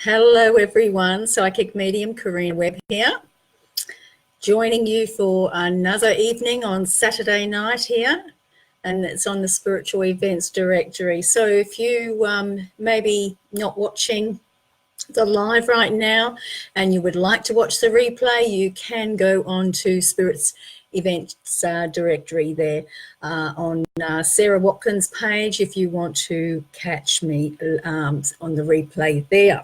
Hello everyone, Psychic Medium Karina Webb here, joining you for another evening on Saturday night here, and it's on the Spiritual Events Directory. So if you maybe not watching the live right now and you would like to watch the replay, you can go on to Spirit's Events Directory there on Sarah Watkins' page if you want to catch me on the replay there.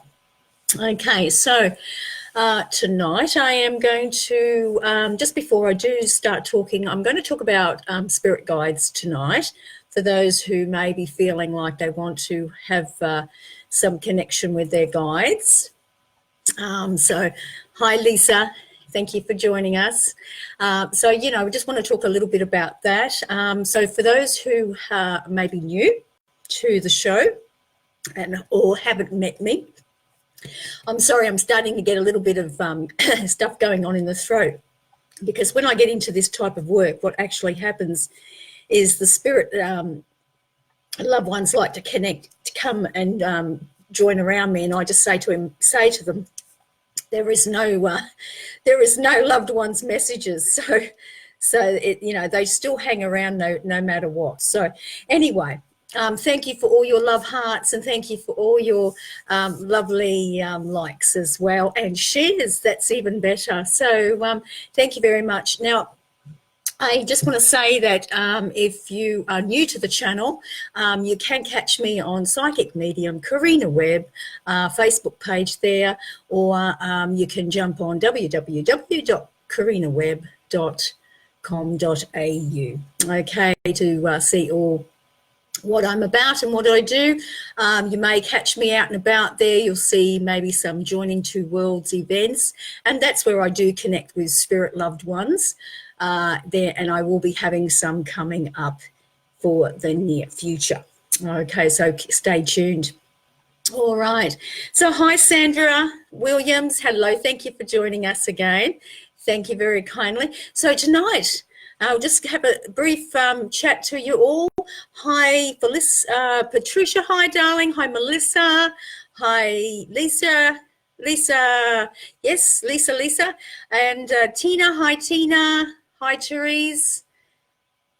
Okay, so tonight I am going to, just before I do start talking, I'm going to talk about spirit guides tonight for those who may be feeling like they want to have some connection with their guides. So, hi Lisa, thank you for joining us. So, we just want to talk a little bit about that. So for those who may be new to the show or haven't met me, I'm sorry, I'm starting to get a little bit of stuff going on in the throat, because when I get into this type of work, what actually happens is the spirit loved ones like to connect, to come and join around me, and I just say to them, there is no loved ones messages, so it, they still hang around no matter what. So anyway. Thank you for all your love hearts, and thank you for all your lovely likes as well, and shares. That's even better. So thank you very much. Now, I just want to say that if you are new to the channel, you can catch me on Psychic Medium Karina Webb Facebook page there, or you can jump on www.karinawebb.com.au, okay, to see all what I'm about and what I do. You may catch me out and about there. You'll see maybe some Joining Two Worlds events, and that's where I do connect with spirit loved ones there, and I will be having some coming up for the near future. Okay, so stay tuned. All right. So hi, Sandra Williams. Hello. Thank you for joining us again. Thank you very kindly. So tonight, I'll just have a brief chat to you all. Hi, Patricia. Hi, darling. Hi, Melissa. Hi, Lisa. Yes, Lisa. And Tina. Hi, Tina. Hi, Therese.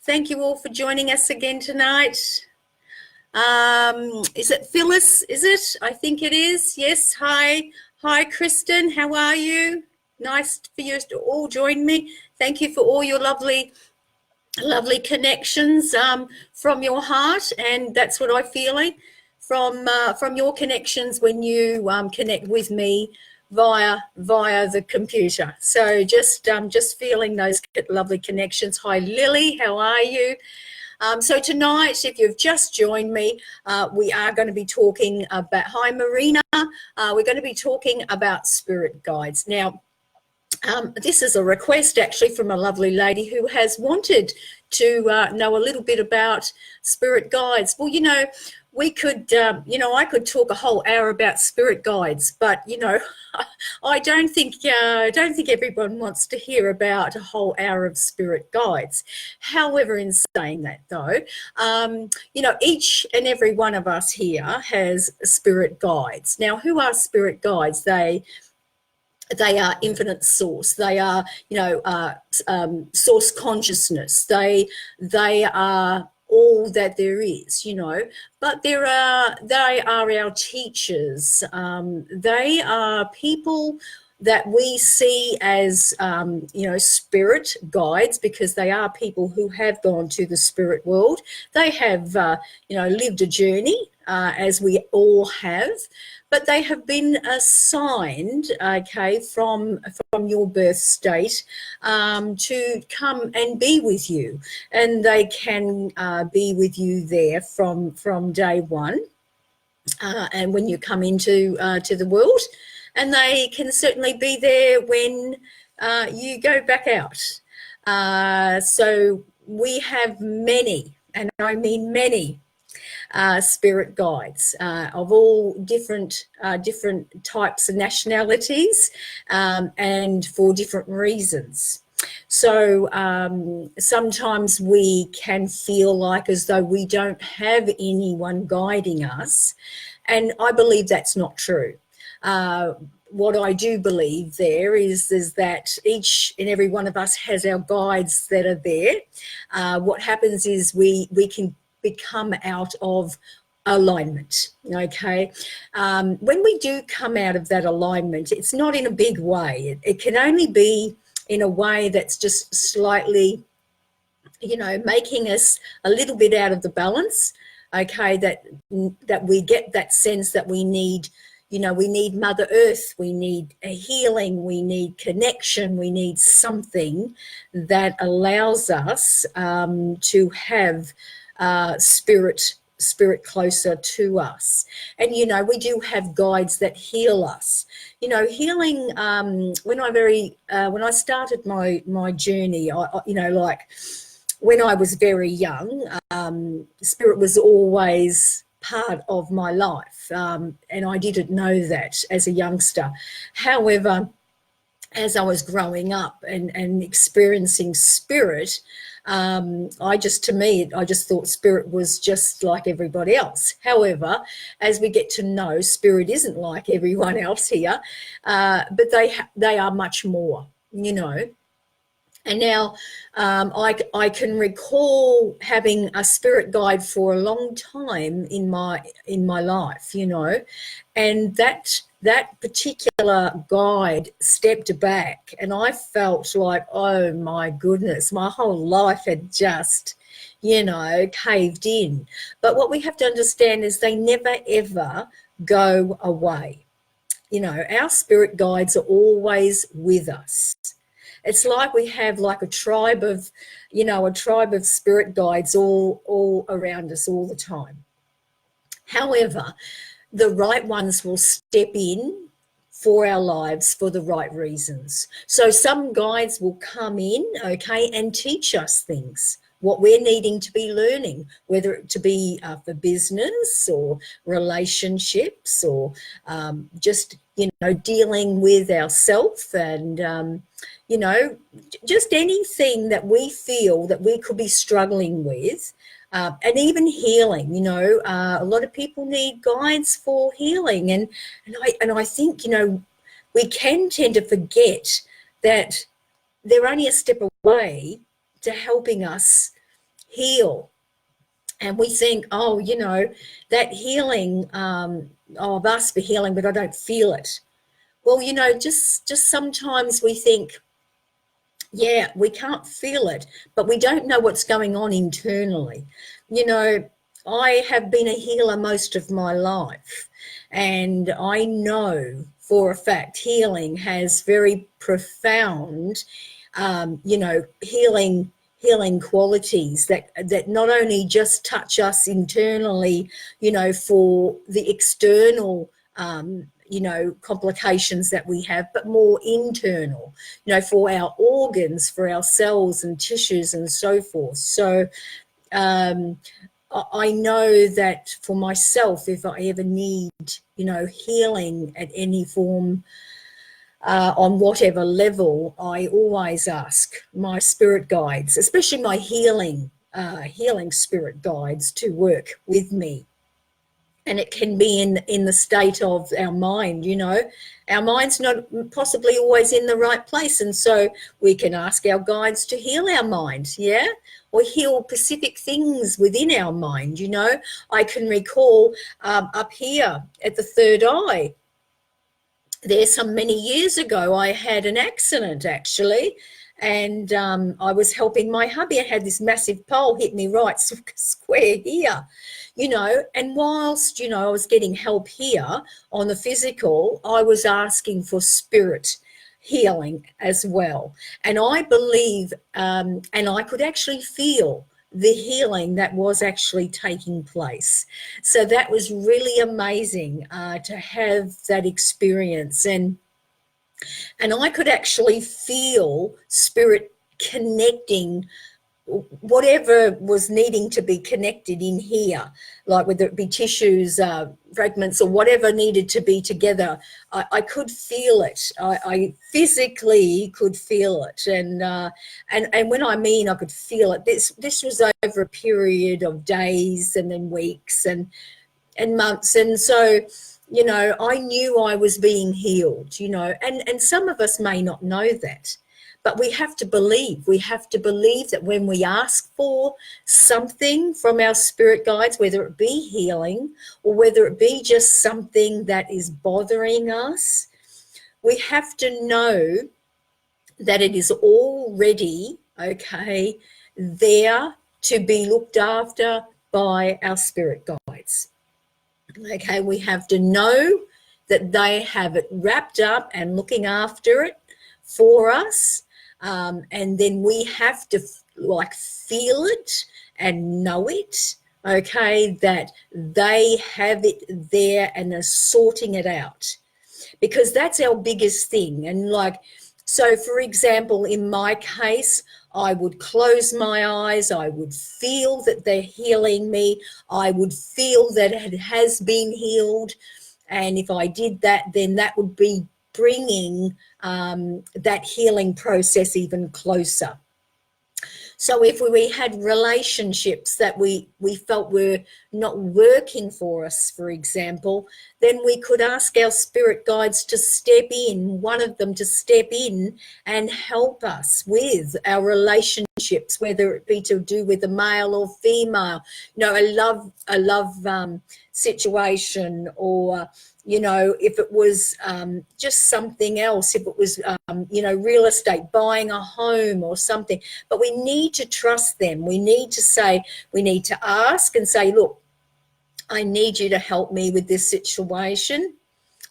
Thank you all for joining us again tonight. Is it Phyllis? Is it? I think it is. Yes. Hi, Kristen. How are you? Nice for you to all join me. Thank you for all your lovely connections from your heart, and that's what I'm feeling from your connections when you connect with me via the computer. So just feeling those lovely connections. Hi, Lily. How are you? So tonight, if you've just joined me, we are going to be talking about, hi Marina, we're going to be talking about spirit guides. Now, this is a request actually from a lovely lady who has wanted to know a little bit about spirit guides. Well, we could, I could talk a whole hour about spirit guides, but I don't think everyone wants to hear about a whole hour of spirit guides. However, in saying that though, each and every one of us here has spirit guides. Now, who are spirit guides? They are infinite source. They are, source consciousness. They are all that there is, but they are our teachers. They are people that we see as, spirit guides, because they are people who have gone to the spirit world. They have, lived a journey, as we all have, but they have been assigned, okay, from your birth state to come and be with you, and they can be with you there from day one, and when you come into to the world, and they can certainly be there when you go back out. So we have many, and I mean many, spirit guides of all different types and nationalities, and for different reasons. So sometimes we can feel like as though we don't have anyone guiding us, and I believe that's not true. what I do believe there is that each and every one of us has our guides that are there. What happens is we can become out of alignment, okay? When we do come out of that alignment, it's not in a big way. It can only be in a way that's just slightly, making us a little bit out of the balance, okay, that we get that sense that we need, we need Mother Earth, we need a healing, we need connection, we need something that allows us to have spirit closer to us. And we do have guides that heal us. Healing, when I started my journey, like when I was very young, spirit was always part of my life, and I didn't know that as a youngster. However, as I was growing up and experiencing spirit, I just thought spirit was just like everybody else. However, as we get to know, spirit isn't like everyone else here, but they are much more, And now I can recall having a spirit guide for a long time in my life, and that particular guide stepped back, and I felt like, oh my goodness, my whole life had just, caved in. But what we have to understand is they never ever go away. Our spirit guides are always with us. It's like we have like a tribe of spirit guides all around us all the time. However, the right ones will step in for our lives for the right reasons. So some guides will come in, okay, and teach us things, what we're needing to be learning, whether it to be for business or relationships or just, dealing with ourselves and, just anything that we feel that we could be struggling with. And even healing, a lot of people need guides for healing. And I think, we can tend to forget that they're only a step away to helping us heal. And we think, that healing, I've asked for healing, but I don't feel it. Well, just sometimes we think, yeah, we can't feel it, but we don't know what's going on internally. I have been a healer most of my life, and I know for a fact healing has very profound, healing qualities that not only just touch us internally, for the external complications that we have, but more internal, for our organs, for our cells and tissues and so forth. So I know that for myself, if I ever need, healing at any form, on whatever level, I always ask my spirit guides, especially my healing spirit guides, to work with me. And it can be in the state of our mind, Our mind's not possibly always in the right place. And so we can ask our guides to heal our mind, yeah? Or heal specific things within our mind, I can recall up here at the third eye, there's some many years ago, I had an accident actually. And I was helping my hubby. I had this massive pole hit me right square here, and whilst, I was getting help here on the physical, I was asking for spirit healing as well. And I believe, and I could actually feel the healing that was actually taking place. So that was really amazing to have that experience. And I could actually feel spirit connecting whatever was needing to be connected in here, like whether it be tissues, fragments, or whatever needed to be together. I could feel it. I physically could feel it. And when I mean I could feel it, this was over a period of days and then weeks and months. And so You know, I knew I was being healed, you know, and some of us may not know that, but we have to believe. We have to believe that when we ask for something from our spirit guides, whether it be healing or whether it be just something that is bothering us, we have to know that it is already, okay, there to be looked after by our spirit guides. Okay, we have to know that they have it wrapped up and looking after it for us. And then we have to like feel it and know it, okay, that they have it there and are sorting it out, because that's our biggest thing. And like, so for example, in my case, I would close my eyes, I would feel that they're healing me, I would feel that it has been healed. And if I did that, then that would be bringing that healing process even closer. So if we had relationships that we felt were not working for us, for example, then we could ask our spirit guides to step in, one of them to step in and help us with our relationships, whether it be to do with a male or female, you know, a love situation, or you know, if it was just something else, if it was, you know, real estate, buying a home or something. But we need to trust them. We need to say, we need to ask and say, look, I need you to help me with this situation.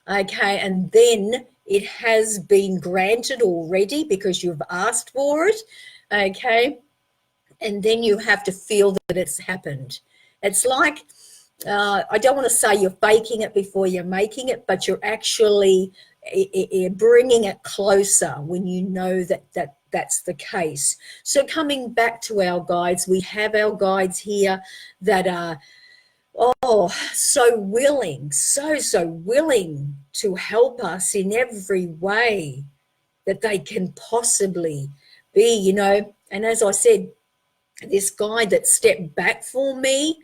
Okay, and then it has been granted already because you've asked for it. Okay, and then you have to feel that it's happened. It's like, I don't want to say you're faking it before you're making it, but you're actually bringing it closer when you know that's the case. So coming back to our guides, we have our guides here that are, so willing, so willing to help us in every way that they can possibly be, you know. And as I said, this guide that stepped back for me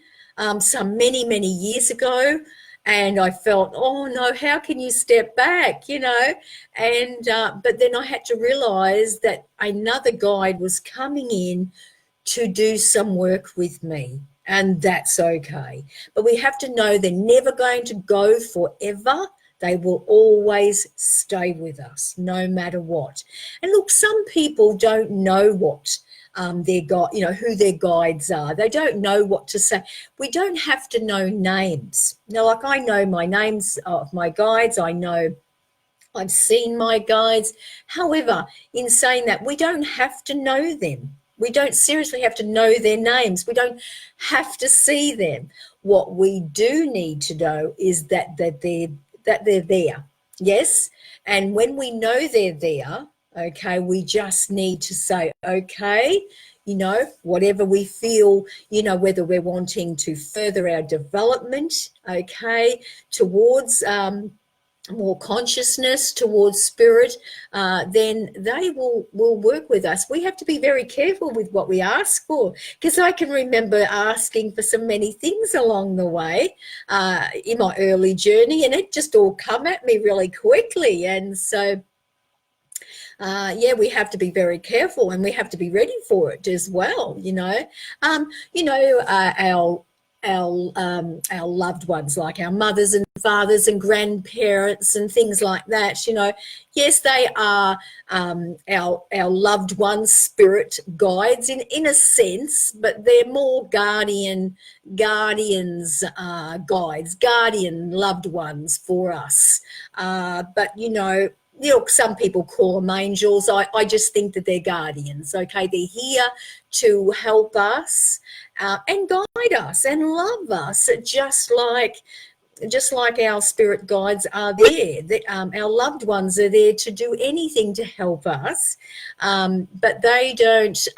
some many years ago, and I felt, oh no, how can you step back, you know? And but then I had to realize that another guide was coming in to do some work with me, and that's okay. But we have to know they're never going to go forever. They will always stay with us no matter what. And look, some people don't know what their guide, you know, who their guides are. They don't know what to say. We don't have to know names. Now, like I know my names of my guides. I know, I've seen my guides. However, in saying that, we don't have to know them. We don't seriously have to know their names. We don't have to see them. What we do need to know is that they're there. Yes. And when we know they're there, okay, we just need to say, okay, you know, whatever we feel, you know, whether we're wanting to further our development, okay, towards more consciousness, towards spirit, then they will work with us. We have to be very careful with what we ask for, because I can remember asking for so many things along the way in my early journey, and it just all come at me really quickly. And so yeah, we have to be very careful, and we have to be ready for it as well. Our loved ones, like our mothers and fathers and grandparents and things like that, you know, yes, they are our loved ones, spirit guides in a sense, but they're more guardians, guides, guardian loved ones for us. But you know, some people call them angels. I just think that they're guardians, okay? They're here to help us and guide us and love us, just like our spirit guides are there. Our loved ones are there to do anything to help us, but they don't.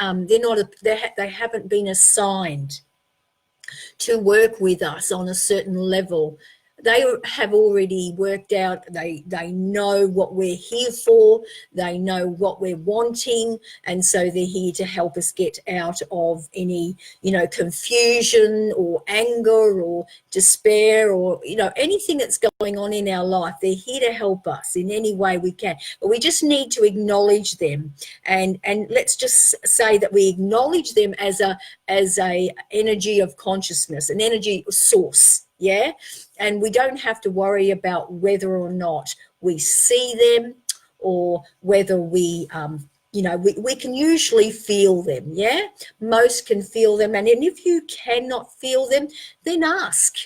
They haven't been assigned to work with us on a certain level. they have already worked out, they know what we're here for, they know what we're wanting, and so they're here to help us get out of any, you know, confusion or anger or despair or, you know, anything that's going on in our life. They're here to help us in any way we can, but we just need to acknowledge them, and let's just say that we acknowledge them as a energy of consciousness, an energy source. Yeah, and we don't have to worry about whether or not we see them or whether we you know, we can usually feel them. Yeah, most can feel them, and if you cannot feel them, then ask.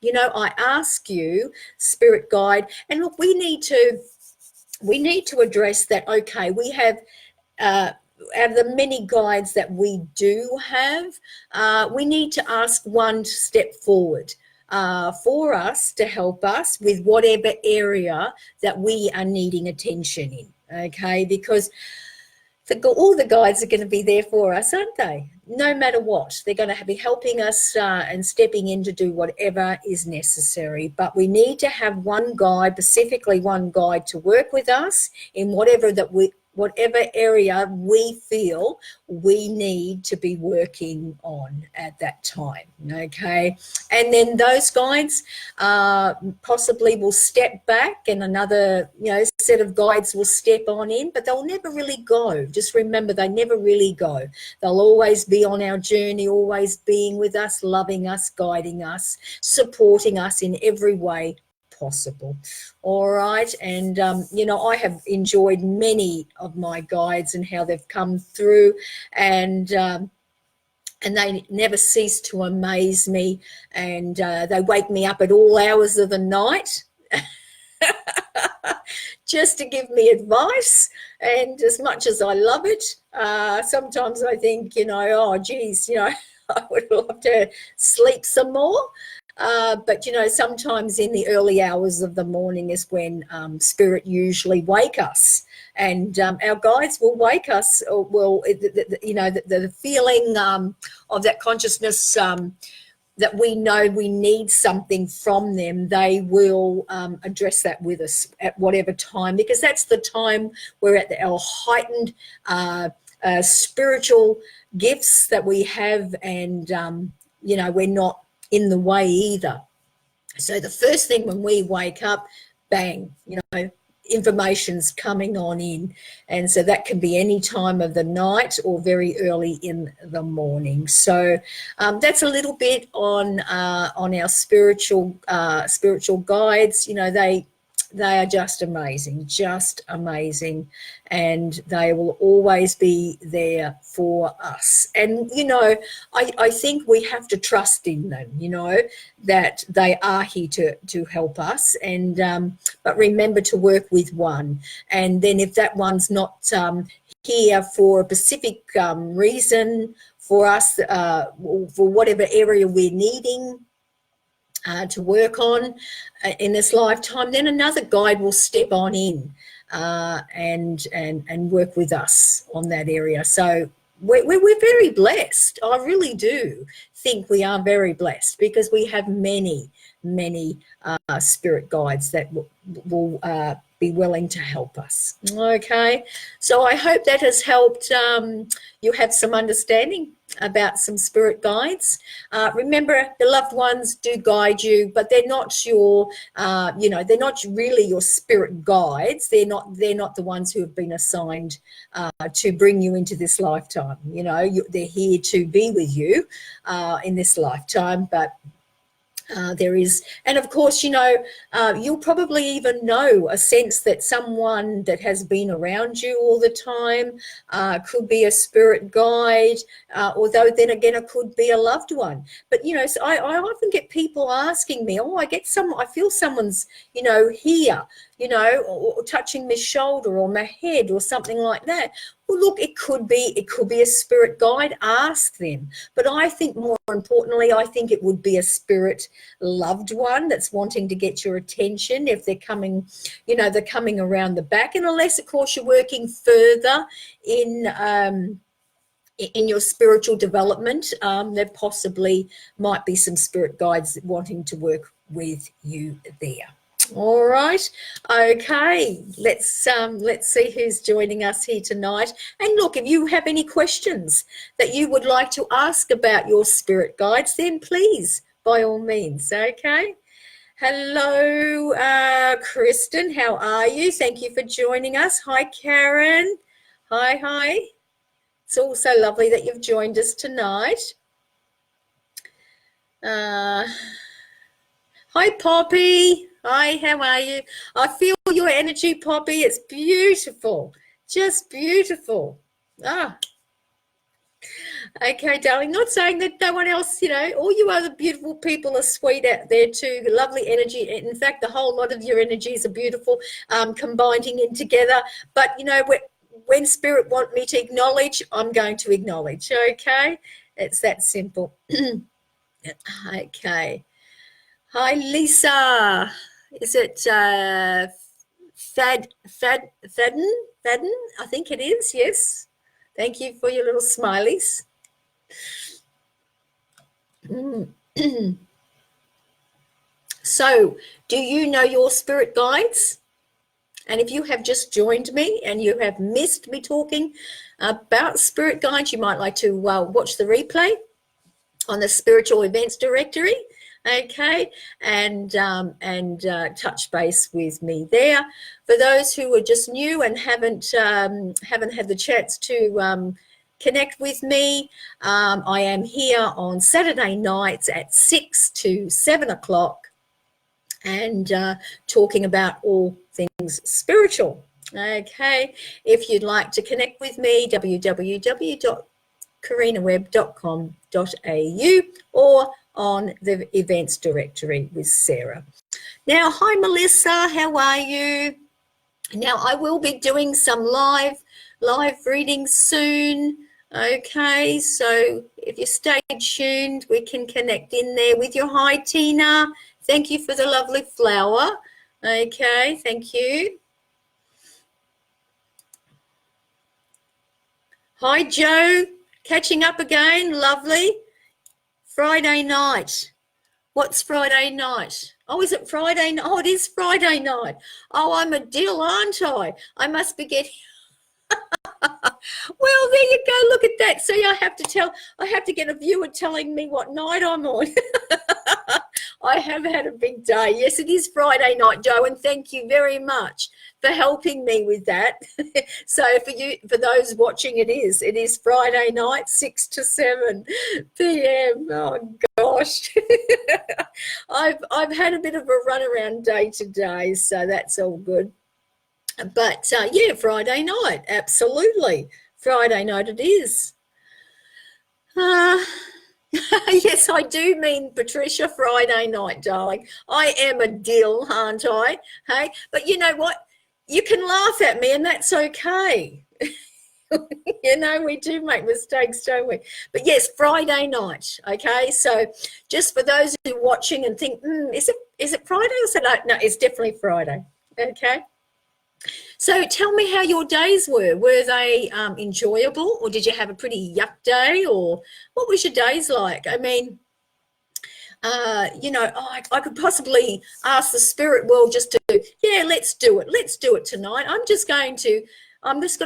You know, I ask you, spirit guide, and look, we need to address that. Okay, we have out of the many guides that we do have, we need to ask one to step forward for us to help us with whatever area that we are needing attention in, okay? Because all the guides are going to be there for us, aren't they? No matter what, they're going to be helping us and stepping in to do whatever is necessary. But we need to have one guide, specifically one guide, to work with us in whatever area we feel we need to be working on at that time, okay? And then those guides possibly will step back, and another, you know, set of guides will step on in, but they'll never really go. Just remember, they never really go. They'll always be on our journey, always being with us, loving us, guiding us, supporting us in every way possible. All right. And you know, I have enjoyed many of my guides and how they've come through, and they never cease to amaze me, and they wake me up at all hours of the night just to give me advice. And as much as I love it, sometimes I think, you know, oh geez, you know, I would love to sleep some more. But, you know, sometimes in the early hours of the morning is when spirit usually wake us, and our guides will wake us, or will, you know, the feeling of that consciousness that we know we need something from them, they will address that with us at whatever time, because that's the time we're at our heightened spiritual gifts that we have, and, you know, we're not in the way either. So the first thing when we wake up, bang, you know, information's coming on in, and so that can be any time of the night or very early in the morning. So that's a little bit on our spiritual guides. You know, they are just amazing, and they will always be there for us. And, you know, I think we have to trust in them, you know, that they are here to help us. And but remember to work with one. And then if that one's not here for a specific reason for us, for whatever area we're needing to work on in this lifetime, then another guide will step on in and work with us on that area. So we're very blessed. I really do think we are very blessed, because we have many spirit guides that will be willing to help us. Okay, so I hope that has helped you have some understanding about some spirit guides. Remember, the loved ones do guide you, but they're not your, you know, they're not really your spirit guides. They're not the ones who have been assigned to bring you into this lifetime. You know, they're here to be with you in this lifetime, but there is, and of course, you know, you'll probably even know a sense that someone that has been around you all the time could be a spirit guide, although then again it could be a loved one. But, you know, so I often get people asking me, oh, I feel someone's, you know, here, you know, or touching my shoulder or my head or something like that. Well, look, it could be a spirit guide. Ask them. But I think more importantly, I think it would be a spirit loved one that's wanting to get your attention if they're coming, you know, they're coming around the back. And unless, of course, you're working further in your spiritual development, there possibly might be some spirit guides wanting to work with you there. All right. Okay. Let's see who's joining us here tonight. And look, if you have any questions that you would like to ask about your spirit guides, then please, by all means. Okay. Hello, Kristen. How are you? Thank you for joining us. Hi, Karen. Hi. It's also lovely that you've joined us tonight. Hi, Poppy. Hi, how are you? I feel your energy, Poppy. It's beautiful. Just beautiful. Okay, darling. Not saying that no one else, all you other beautiful people are sweet out there too. Lovely energy. In fact, a whole lot of your energies are beautiful, combining in together. But, when Spirit want me to acknowledge, I'm going to acknowledge. Okay? It's that simple. Okay. Hi, Lisa. Is it Fadden? I think it is, yes. Thank you for your little smileys. So, do you know your spirit guides? And if you have just joined me and you have missed me talking about spirit guides, you might like to watch the replay on the Spiritual Events Directory, okay, and touch base with me there. For those who are just new and haven't had the chance to connect with me, I am here on Saturday nights at 6 to 7 o'clock and talking about all things spiritual. Okay, if you'd like to connect with me, www.karinawebb.com.au or on the events directory with Sarah. Now, hi Melissa, how are you? Now, I will be doing some live readings soon. Okay, so if you stay tuned, we can connect in there with your hi Tina. Thank you for the lovely flower. Okay, thank you. Hi Joe, catching up again, lovely. Friday night. What's Friday night? Oh, is it Friday night? Oh, it is Friday night. Oh, I'm a dill, aren't I? I must be getting... Well, there you go. Look at that. See, I have to get a viewer telling me what night I'm on. I have had a big day. Yes, it is Friday night, Joe, and thank you very much for helping me with that. So for those watching, it is Friday night, 6 to 7 p.m. Oh gosh. I've had a bit of a runaround day today, so that's all good. But yeah, Friday night, absolutely. Friday night it is. Yes, I do mean Patricia, Friday night, darling. I am a dill, aren't I? Hey, but you know what? You can laugh at me and that's okay. We do make mistakes, don't we? But yes, Friday night, okay? So just for those who are watching and think, is it Friday? Or Saturday? No, it's definitely Friday, okay? So tell me how your days were. Were they enjoyable, or did you have a pretty yuck day, or what was your days like? I mean, I could possibly ask the spirit world just to, yeah, let's do it. Let's do it tonight. I'm just going to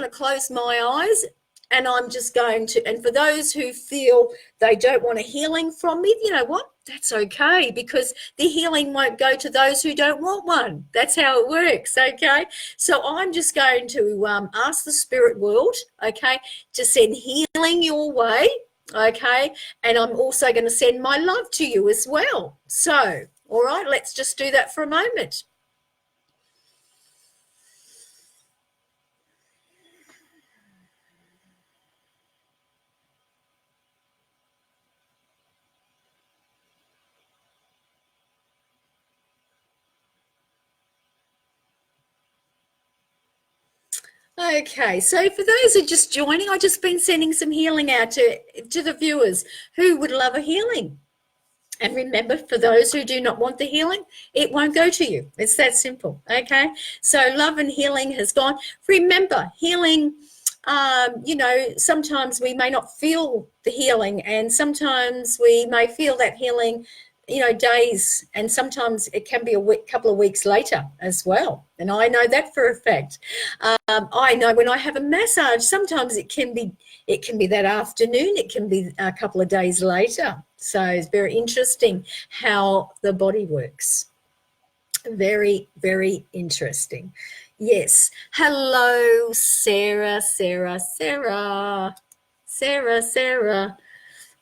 close my eyes and I'm just going to, and for those who feel they don't want a healing from me, you know what? That's okay, because the healing won't go to those who don't want one. That's how it works, okay? So I'm just going to ask the spirit world, okay, to send healing your way, okay? And I'm also going to send my love to you as well. So, all right, let's just do that for a moment. Okay, so for those who are just joining, I've just been sending some healing out to the viewers who would love a healing. And remember, for those who do not want the healing, it won't go to you. It's that simple, okay? So love and healing has gone. Remember, healing, sometimes we may not feel the healing, and sometimes we may feel that healing days, and sometimes it can be a couple of weeks later as well. And I know that for a fact. I know when I have a massage, sometimes it can be that afternoon, it can be a couple of days later. So it's very interesting how the body works. Very, very interesting. Yes. Hello, Sarah.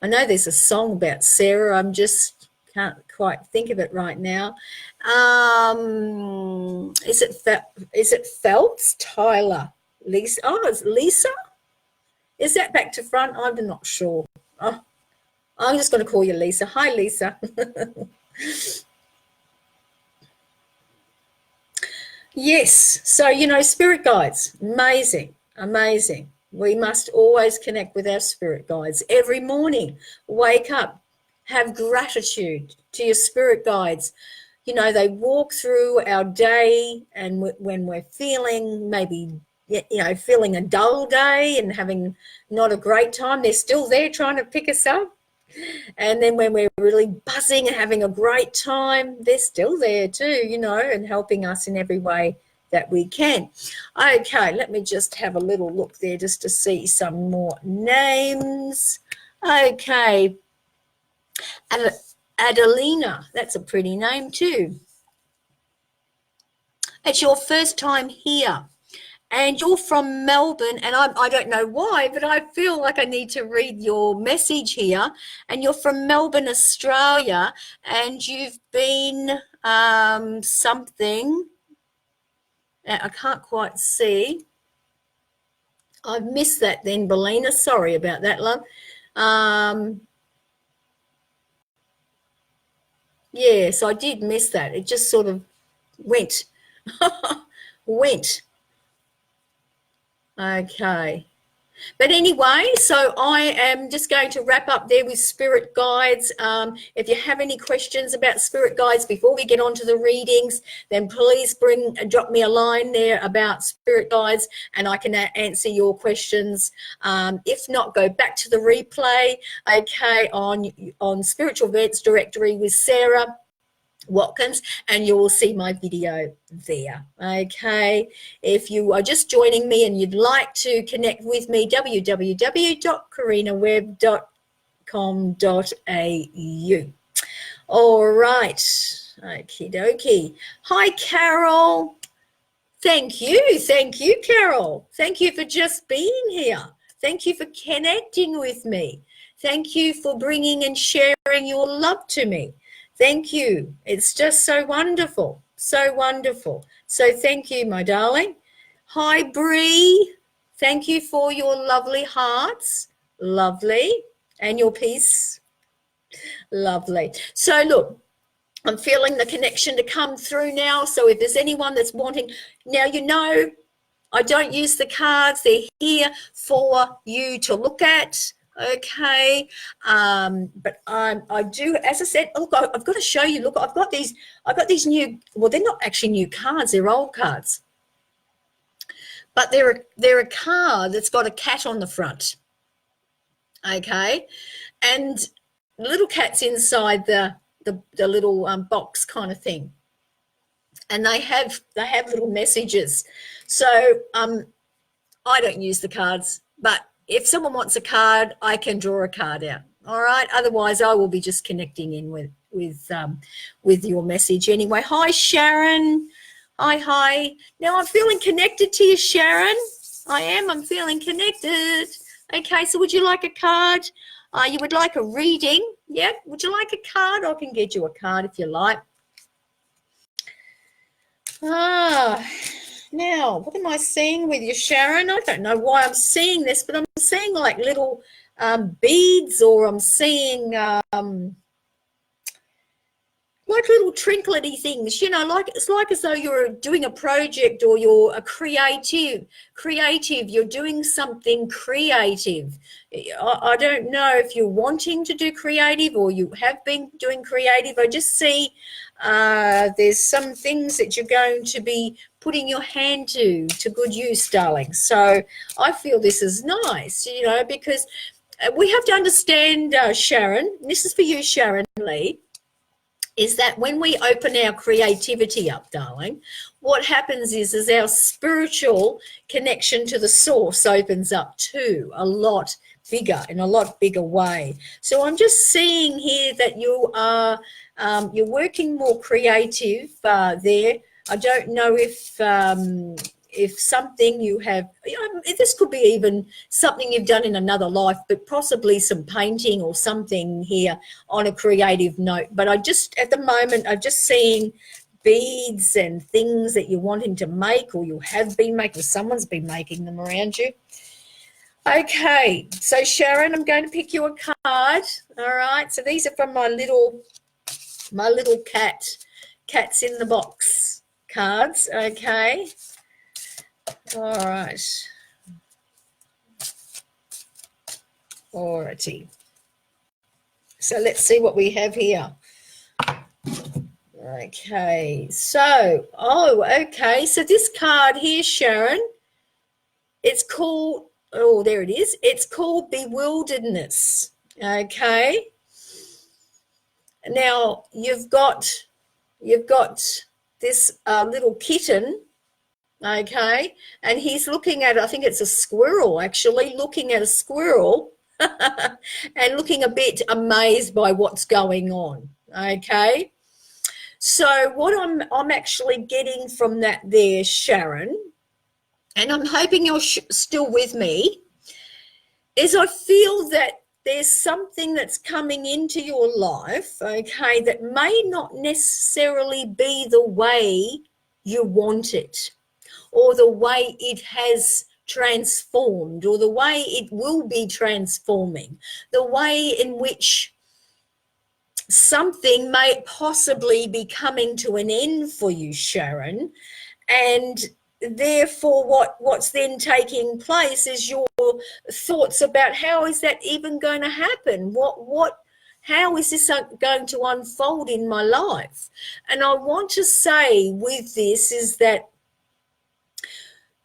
I know there's a song about Sarah. I'm just can't quite think of it right now. Is it Phelps? Tyler? Lisa? Oh, it's Lisa? Is that back to front? I'm not sure. Oh, I'm just going to call you Lisa. Hi, Lisa. Yes. So, spirit guides, amazing. We must always connect with our spirit guides. Every morning, wake up, have gratitude to your spirit guides. They walk through our day, and when we're feeling feeling a dull day and having not a great time, they're still there trying to pick us up. And then when we're really buzzing and having a great time, they're still there too, and helping us in every way that we can. Okay, let me just have a little look there just to see some more names. Okay. Adelina, that's a pretty name too. It's your first time here. And you're from Melbourne, and I don't know why, but I feel like I need to read your message here. And you're from Melbourne, Australia, and you've been something. I can't quite see. I've missed that then, Belina. Sorry about that, love. Yes, I did miss that. It just sort of went. Okay. But anyway, so I am just going to wrap up there with spirit guides. If you have any questions about spirit guides before we get on to the readings, then please drop me a line there about spirit guides, and I can answer your questions. If not, go back to the replay, okay, on Spiritual Events Directory with Sarah Watkins, and you will see my video there. Okay, if you are just joining me and you'd like to connect with me, www.karinawebb.com.au. all right, okie dokie. Hi, Carol. Thank you, Carol. Thank you for just being here. Thank you for connecting with me. Thank you for bringing and sharing your love to me. Thank you. It's just so wonderful. So wonderful. So thank you, my darling. Hi, Bree. Thank you for your lovely hearts. Lovely. And your peace. Lovely. So look, I'm feeling the connection to come through now. So if there's anyone that's wanting, now I don't use the cards. They're here for you to look at. Okay, but I do, as I said, look, I've got to show you. Look, I've got these new. Well, they're not actually new cards; they're old cards. But they're a card that's got a cat on the front. Okay, and little cat's inside the little box kind of thing, and they have little messages. So I don't use the cards, but if someone wants a card, I can draw a card out. All right. Otherwise, I will be just connecting in with your message anyway. Hi, Sharon. Hi. Now I'm feeling connected to you, Sharon. I am. I'm feeling connected. Okay. So would you like a card? You would like a reading? Yeah. Would you like a card? I can get you a card if you like. Now, what am I seeing with you, Sharon? I don't know why I'm seeing this, but I'm seeing like little beads, or I'm seeing like little trinkly things, like it's like as though you're doing a project, or you're a creative, you're doing something creative. I don't know if you're wanting to do creative or you have been doing creative. I just see there's some things that you're going to be putting your hand to good use, darling. So I feel this is nice, because we have to understand, Sharon, this is for you, Sharon Lee. is that when we open our creativity up, darling, what happens is our spiritual connection to the source opens up too, a lot bigger, in a lot bigger way. So I'm just seeing here that you are, you're working more creative there. I don't know if something you have, this could be even something you've done in another life, but possibly some painting or something here on a creative note. But I just, at the moment, I'm just seeing beads and things that you're wanting to make, or you have been making, someone's been making them around you. Okay, so Sharon, I'm going to pick you a card. All right, so these are from my little cats in the box cards. Okay. All right. Alrighty. So let's see what we have here. Okay. So, okay. So this card here, Sharon, it's called, oh, there it is. It's called Bewilderedness. Okay. Now you've got this little kitten. Okay, and he's looking at, I think it's a squirrel actually, looking at a squirrel and looking a bit amazed by what's going on. Okay, so what I'm actually getting from that there, Sharon, and I'm hoping you're still with me, is I feel that there's something that's coming into your life, okay, that may not necessarily be the way you want it, or the way it has transformed, or the way it will be transforming, the way in which something may possibly be coming to an end for you, Sharon. And therefore what's then taking place is your thoughts about how is that even going to happen? How is this going to unfold in my life? And I want to say with this is that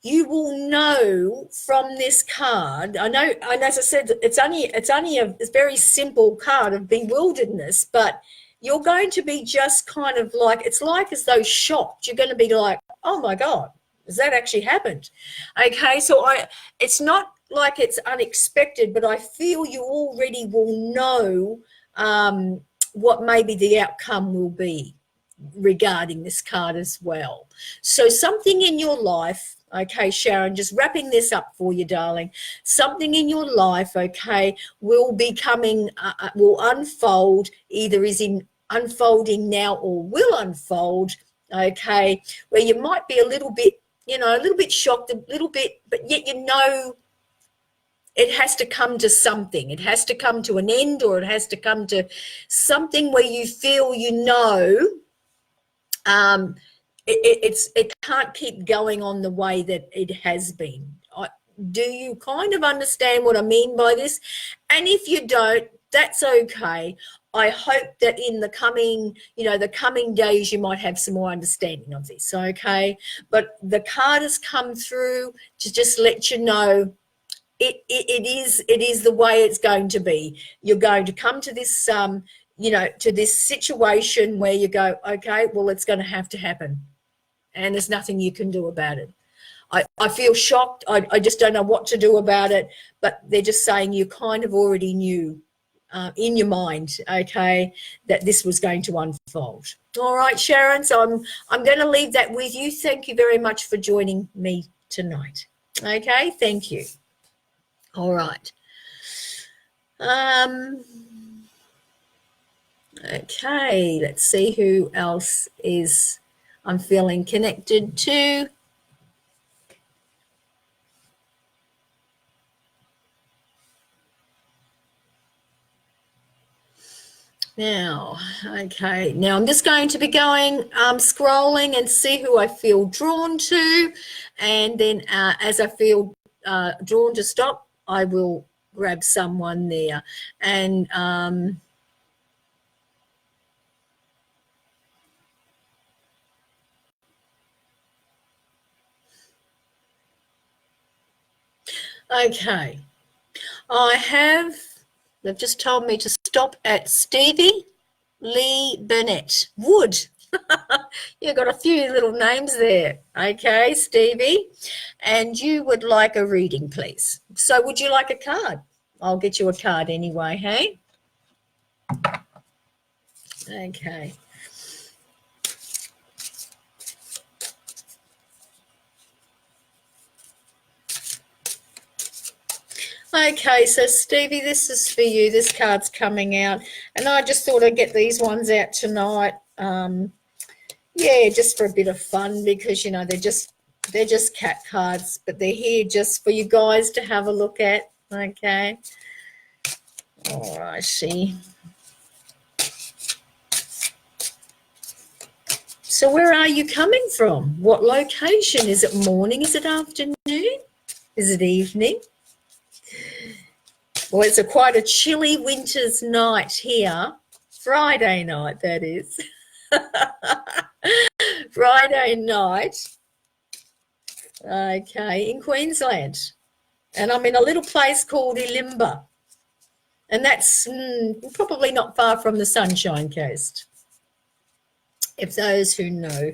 you will know from this card. I know, and as I said, it's only a very simple card of bewilderedness, but you're going to be just kind of like, it's like as though shocked. You're going to be like, oh my God, has that actually happened? Okay, so it's not like it's unexpected, but I feel you already will know what maybe the outcome will be regarding this card as well. So something in your life, okay, Sharon, just wrapping this up for you, darling, something in your life, okay, will be coming, will unfold, either is in unfolding now or will unfold, okay, where you might be a little bit, a little bit shocked, a little bit, but yet it has to come to something. It has to come to an end, or it has to come to something where you feel it can't keep going on the way that it has been. Do you kind of understand what I mean by this? And if you don't, that's okay. I hope that in the coming days, you might have some more understanding of this, okay? But the card has come through to just let you know it is the way it's going to be. You're going to come to this to this situation where you go, okay, well, it's going to have to happen, and there's nothing you can do about it. I feel shocked. I just don't know what to do about it, but they're just saying you kind of already knew in your mind, okay, that this was going to unfold. All right, Sharon, so I'm going to leave that with you. Thank you very much for joining me tonight. Okay, thank you. All right. Okay, let's see who else I'm feeling connected to. Now, okay, now I'm just going to be going, scrolling and see who I feel drawn to. And then as I feel drawn to stop, I will grab someone there. And okay, they've just told me to stop at Stevie. Lee Burnett. Wood. You've got a few little names there. Okay, Stevie. And you would like a reading, please. So would you like a card? I'll get you a card anyway, hey? Okay. Okay, so Stevie, this is for you. This card's coming out. And I just thought I'd get these ones out tonight. Yeah, just for a bit of fun because, you know, they're just cat cards, but they're here just for you guys to have a look at. Okay. All right, see. So where are you coming from? What location? Is it morning? Is it afternoon? Is it evening? Well, it's quite a chilly winter's night here. Friday night, that is. Friday night. Okay, in Queensland. And I'm in a little place called Ilimba. And that's probably not far from the Sunshine Coast. If those who know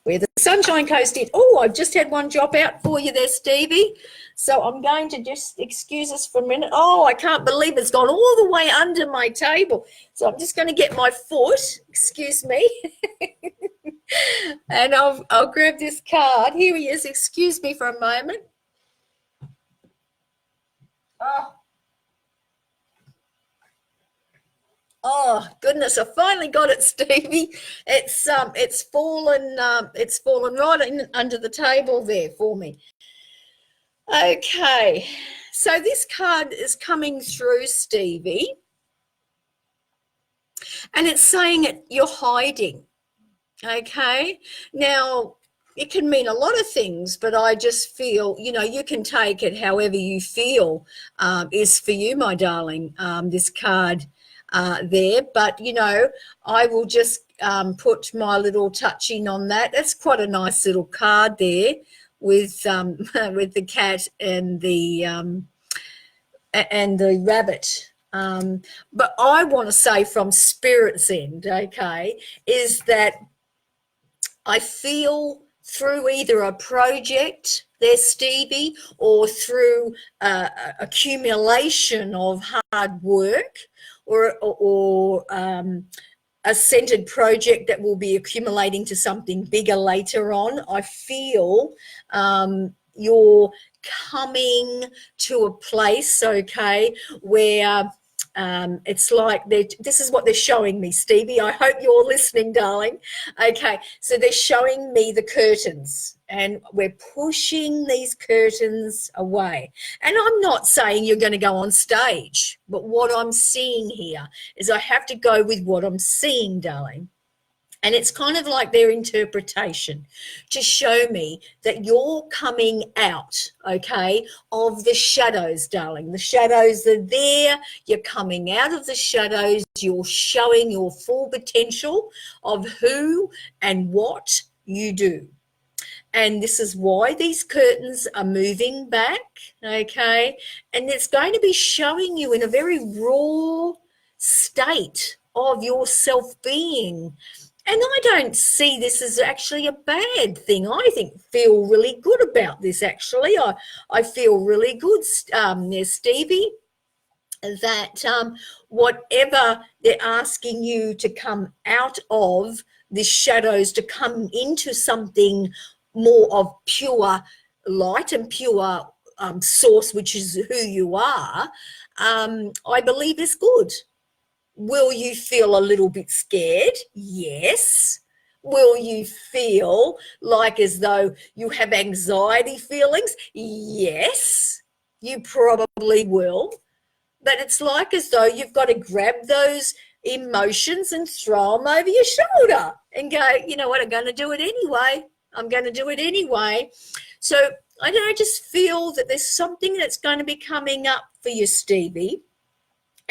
where the Sunshine Coast is. Oh, I've just had one drop out for you there, Stevie. So I'm going to just excuse us for a minute. Oh, I can't believe it's gone all the way under my table. So I'm just going to get my foot. Excuse me. And I'll grab this card. Here he is. Excuse me for a moment. Oh goodness! I finally got it, Stevie. It's fallen right in, under the table there for me. Okay, so this card is coming through, Stevie, and it's saying you're hiding. Okay, now it can mean a lot of things, but I just feel, you know, you can take it however you feel is for you, my darling. This card. There, but you know, I will just put my little touching on that. That's quite a nice little card there with the cat and the rabbit. But I want to say from Spirit's end, okay, is that I feel through either a project there, Stevie, or through accumulation of hard work, or a centered project that will be accumulating to something bigger later on. I feel you're coming to a place, okay, where it's like this is what they're showing me, Stevie. I hope you're listening, darling. Okay, so they're showing me the curtains, and we're pushing these curtains away. And I'm not saying you're going to go on stage, but what I'm seeing here is I have to go with what I'm seeing, darling. And it's kind of like their interpretation to show me that you're coming out, okay, of the shadows, darling. The shadows are there. You're coming out of the shadows. You're showing your full potential of who and what you do. And this is why these curtains are moving back, okay? And it's going to be showing you in a very raw state of your self-being. And I don't see this as actually a bad thing. I feel really good about this, actually. I feel really good, Stevie, that whatever they're asking you to come out of, the shadows, to come into something more of pure light and pure source, which is who you are, I believe is good. Will you feel a little bit scared? Yes. Will you feel like as though you have anxiety feelings? Yes, you probably will. But it's like as though you've got to grab those emotions and throw them over your shoulder and go, you know what, I'm going to do it anyway. I'm going to do it anyway. So I just feel that there's something that's going to be coming up for you, Stevie.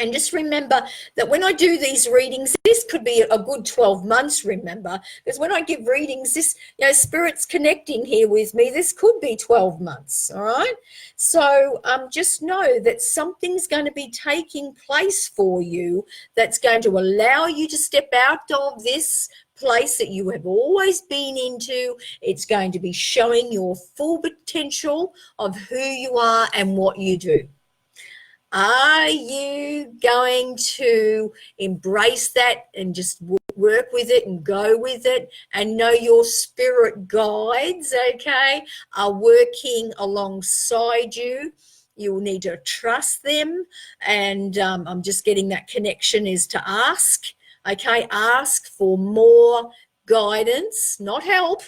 And just remember that when I do these readings, this could be a good 12 months, remember, because when I give readings, this, Spirit's connecting here with me, this could be 12 months, all right? So just know that something's going to be taking place for you that's going to allow you to step out of this place that you have always been into. It's going to be showing your full potential of who you are and what you do. Are you going to embrace that and just work with it and go with it and know your spirit guides, okay, are working alongside you? You'll need to trust them. And I'm just getting that connection is to ask, okay, ask for more guidance, not help,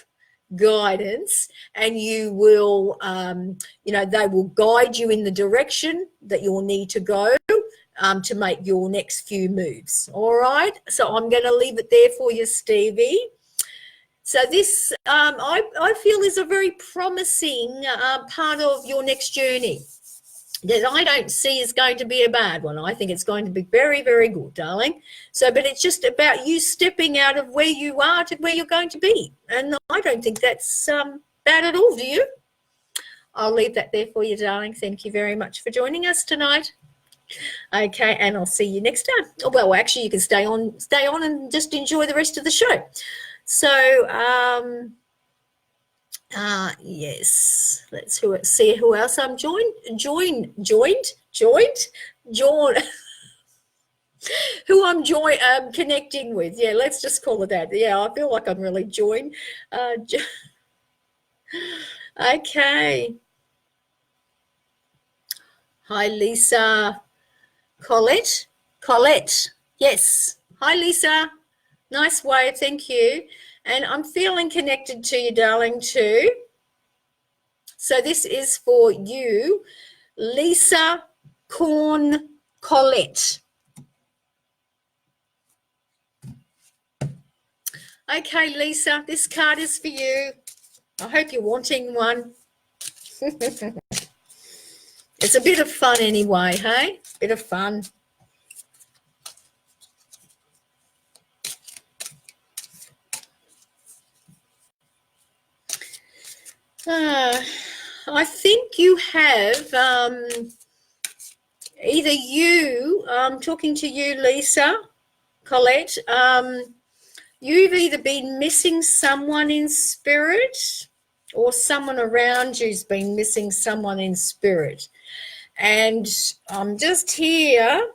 guidance, and you will they will guide you in the direction that you'll need to go to make your next few moves. All right, so I'm going to leave it there for you, Stevie. So this I feel is a very promising part of your next journey that I don't see is going to be a bad one. I think it's going to be very, very good, darling. So, but it's just about you stepping out of where you are to where you're going to be. And I don't think that's bad at all, do you? I'll leave that there for you, darling. Thank you very much for joining us tonight. Okay, and I'll see you next time. Oh, well, actually, you can stay on and just enjoy the rest of the show. So, yes, let's see who else I'm joined who I'm connecting with. Yeah, let's just call it that. Yeah, I feel like I'm really joined. Okay. Hi, Lisa. Colette, yes. Hi, Lisa. Nice wave, thank you. And I'm feeling connected to you, darling, too. So this is for you, Lisa Corn Colette. Okay, Lisa, this card is for you. I hope you're wanting one. It's a bit of fun anyway, hey? Bit of fun. I think you have either you, talking to you, Lisa, Colette, you've either been missing someone in spirit or someone around you's been missing someone in spirit. And I'm just here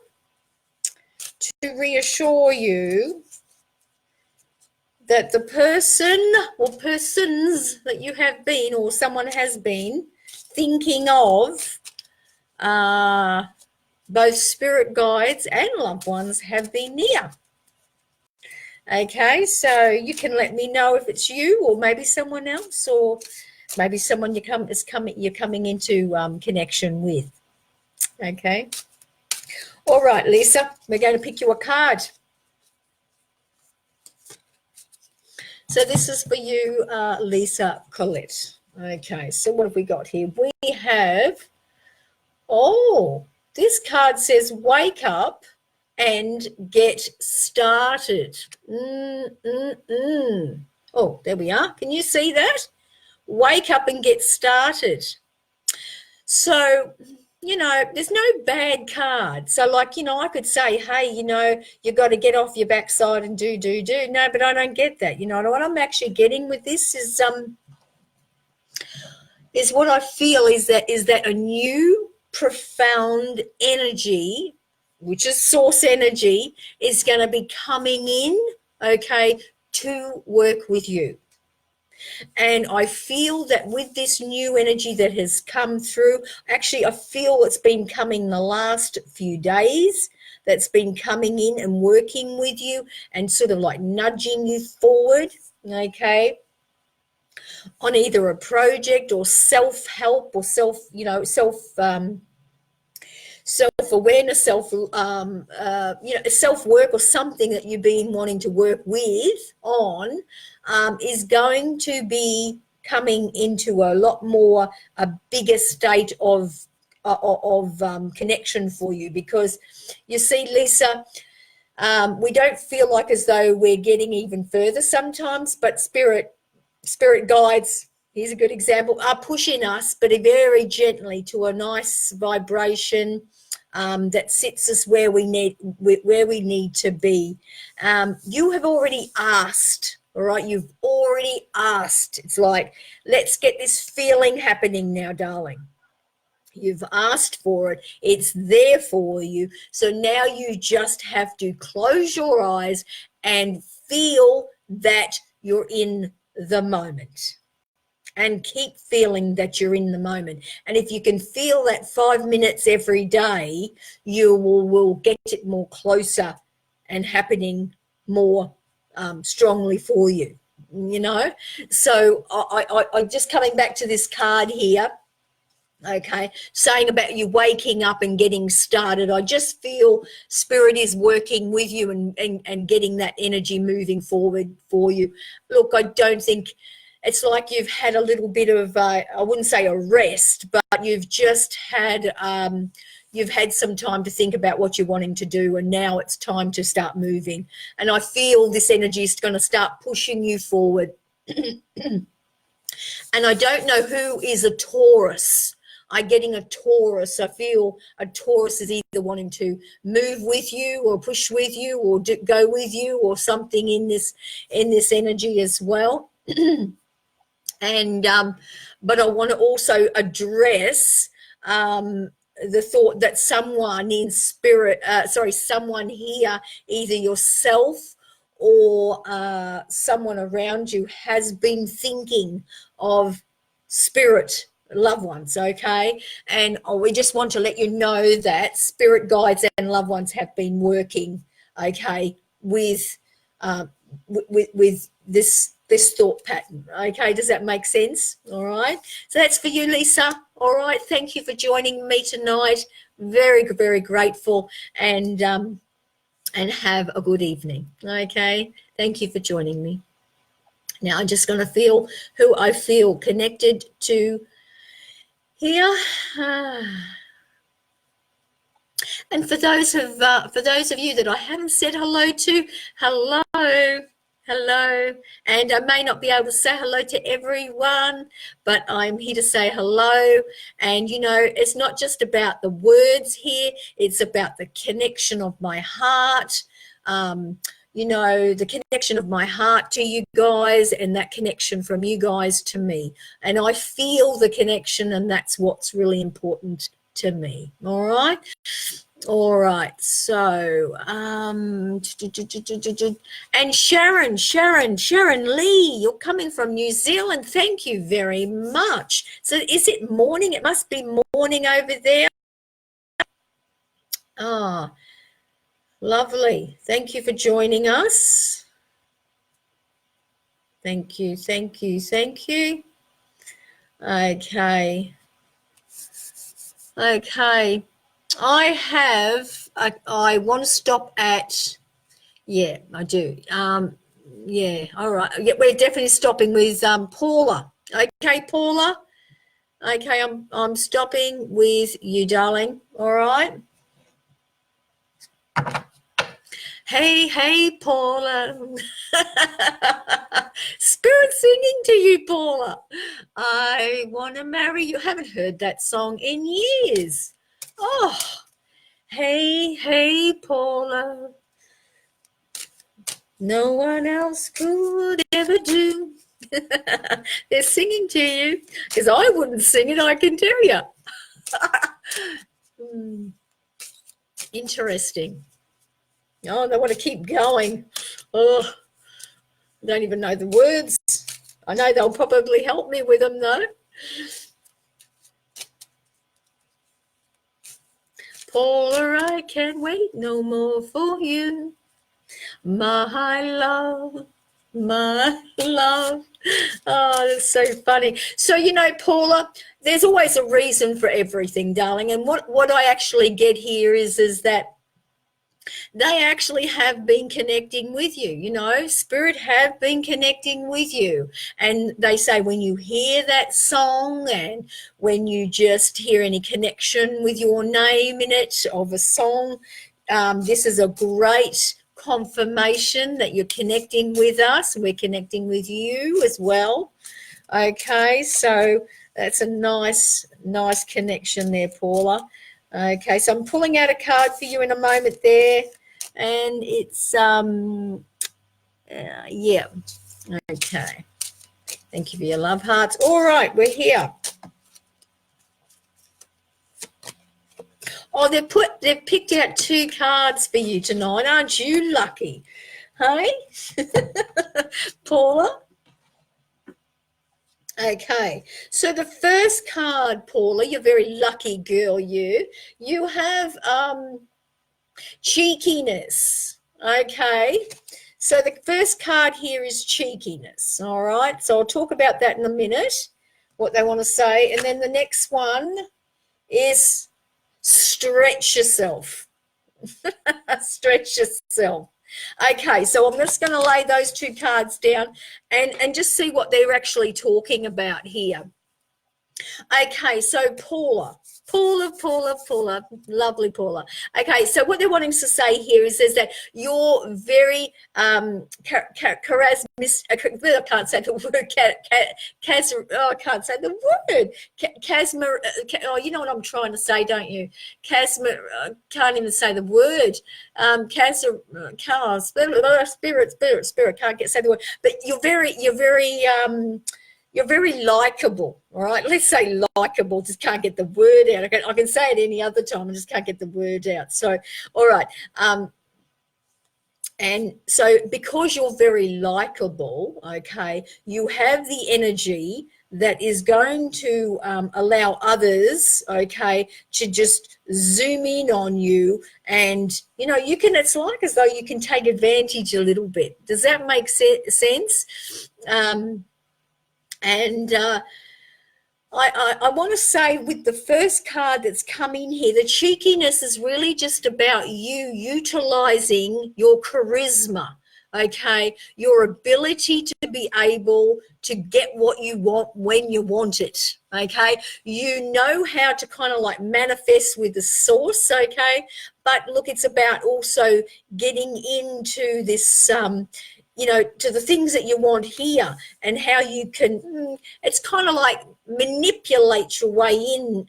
to reassure you that the person or persons that you have been or someone has been thinking of, both spirit guides and loved ones have been near. Okay, so you can let me know if it's you or maybe someone else or maybe someone you're coming into connection with. Okay. All right, Lisa, we're going to pick you a card. So this is for you, Lisa Colette. Okay, so what have we got here? We have, this card says wake up and get started. Oh, there we are. Can you see that? Wake up and get started. So, there's no bad card. So, like, I could say, hey, you've got to get off your backside and do. No, but I don't get that. What I'm actually getting with this is what I feel is that a new profound energy, which is source energy, is going to be coming in, okay, to work with you. And I feel that with this new energy that has come through, actually I feel it's been coming the last few days, that's been coming in and working with you and sort of like nudging you forward, okay, on either or self-help or self-awareness, self-work or something that you've been wanting to work with on, is going to be coming into a bigger state of connection for you, because you see, Lisa, we don't feel like as though we're getting even further sometimes, but spirit guides, here's a good example, are pushing us, but very gently, to a nice vibration that sits us where we need to be. You have already asked. All right, you've already asked. It's like, let's get this feeling happening now, darling. You've asked for it. It's there for you. So now you just have to close your eyes and feel that you're in the moment. And keep feeling that you're in the moment. And if you can feel that 5 minutes every day, you will get it more closer and happening more strongly for you, you know. So I just coming back to this card here, okay, saying about you waking up and getting started. I just feel spirit is working with you and getting that energy moving forward for you. Look, I don't think it's like you've had a little bit of I wouldn't say a rest, but you've just had some time to think about what you're wanting to do, and now it's time to start moving. And I feel this energy is going to start pushing you forward. And I don't know who is a Taurus. I'm getting a Taurus. I feel a Taurus is either wanting to move with you or push with you or go with you or something in this energy as well. And but I want to also address the thought that someone in spirit, someone here, either yourself or someone around you, has been thinking of spirit loved ones, okay? And we just want to let you know that spirit guides and loved ones have been working, okay, with this thought pattern, okay? Does that make sense? All right, so that's for you, Lisa. All right, thank you for joining me tonight. Very, very grateful, and have a good evening. Okay, thank you for joining me. Now I'm just going to feel who I feel connected to here. And for those of you that I haven't said hello to, hello. And I may not be able to say hello to everyone, but I'm here to say hello. And, you know, it's not just about the words here. It's about the connection of my heart, you know, the connection of my heart to you guys and that connection from you guys to me. And I feel the connection, and that's what's really important to me. All right. All right, so and Sharon Lee, you're coming from New Zealand. Thank you very much. So is it morning? It must be morning over there. Ah, lovely. Thank you for joining us. Thank you. Okay. I want to stop at, yeah, I do. Yeah, all right. Yeah, we're definitely stopping with Paula. Okay, Paula. Okay, I'm stopping with you, darling. All right. Hey, Paula. Spirit singing to you, Paula. I want to marry you. Haven't heard that song in years. Oh, hey, Paula. No one else could ever do. They're singing to you, because I wouldn't sing it, I can tell you. Interesting. Oh, they want to keep going. Oh, I don't even know the words. I know they'll probably help me with them, though. Paula, I can't wait no more for you. My love. Oh, that's so funny. So, you know, Paula, there's always a reason for everything, darling. And what I actually get here is that they actually have been connecting with you. You know, spirit have been connecting with you. And they say when you hear that song and when you just hear any connection with your name in it of a song, this is a great confirmation that you're connecting with us. We're connecting with you as well. Okay, so that's a nice connection there, Paula. Okay, so I'm pulling out a card for you in a moment there, and it's yeah. Okay, thank you for your love hearts. All right, we're here. Oh, they've picked out 2 cards for you tonight. Aren't you lucky? Hey, Paula. Okay, so the first card, Paula, you're a very lucky girl, you have cheekiness. Okay, so the first card here is cheekiness. All right, so I'll talk about that in a minute, what they want to say. And then the next one is stretch yourself. Stretch yourself. Okay, so I'm just going to lay those 2 cards down and just see what they're actually talking about here. Okay, so Paula, lovely Paula. Okay, so what they're wanting to say here is that you're very charismatic. I can't say the word. I can't say the word. You know what I'm trying to say, don't you? Can't even say the word. Spirit. Can't say the word. But you're very likable, all right? Let's say likable, just can't get the word out. I can say it any other time, I just can't get the word out. So, all right. And so because you're very likable, okay, you have the energy that is going to allow others, okay, to just zoom in on you. And, you know, it's like as though you can take advantage a little bit. Does that make sense? And I want to say with the first card that's come in here, the cheekiness is really just about you utilizing your charisma, okay, your ability to be able to get what you want when you want it, okay. You know how to kind of like manifest with the source, okay. But look, it's about also getting into this you know, to the things that you want here and how you can, it's kind of like manipulate your way in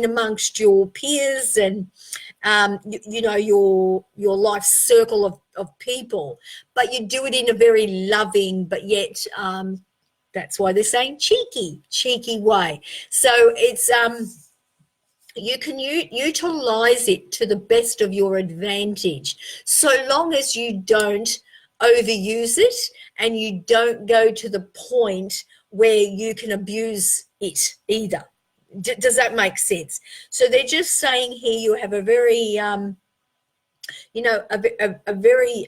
amongst your peers and, you know, your life circle of people, but you do it in a very loving, but yet that's why they're saying cheeky way. So it's, you can utilize it to the best of your advantage, so long as you don't overuse it and you don't go to the point where you can abuse it either. Does that make sense? So they're just saying here you have a very, you know, a very,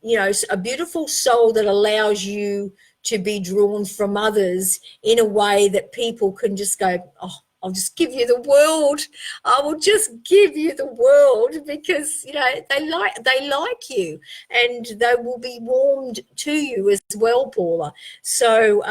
you know, a beautiful soul that allows you to be drawn from others in a way that people can just go, oh, I'll just give you the world. I will just give you the world because, you know, they like you and they will be warmed to you as well, Paula. So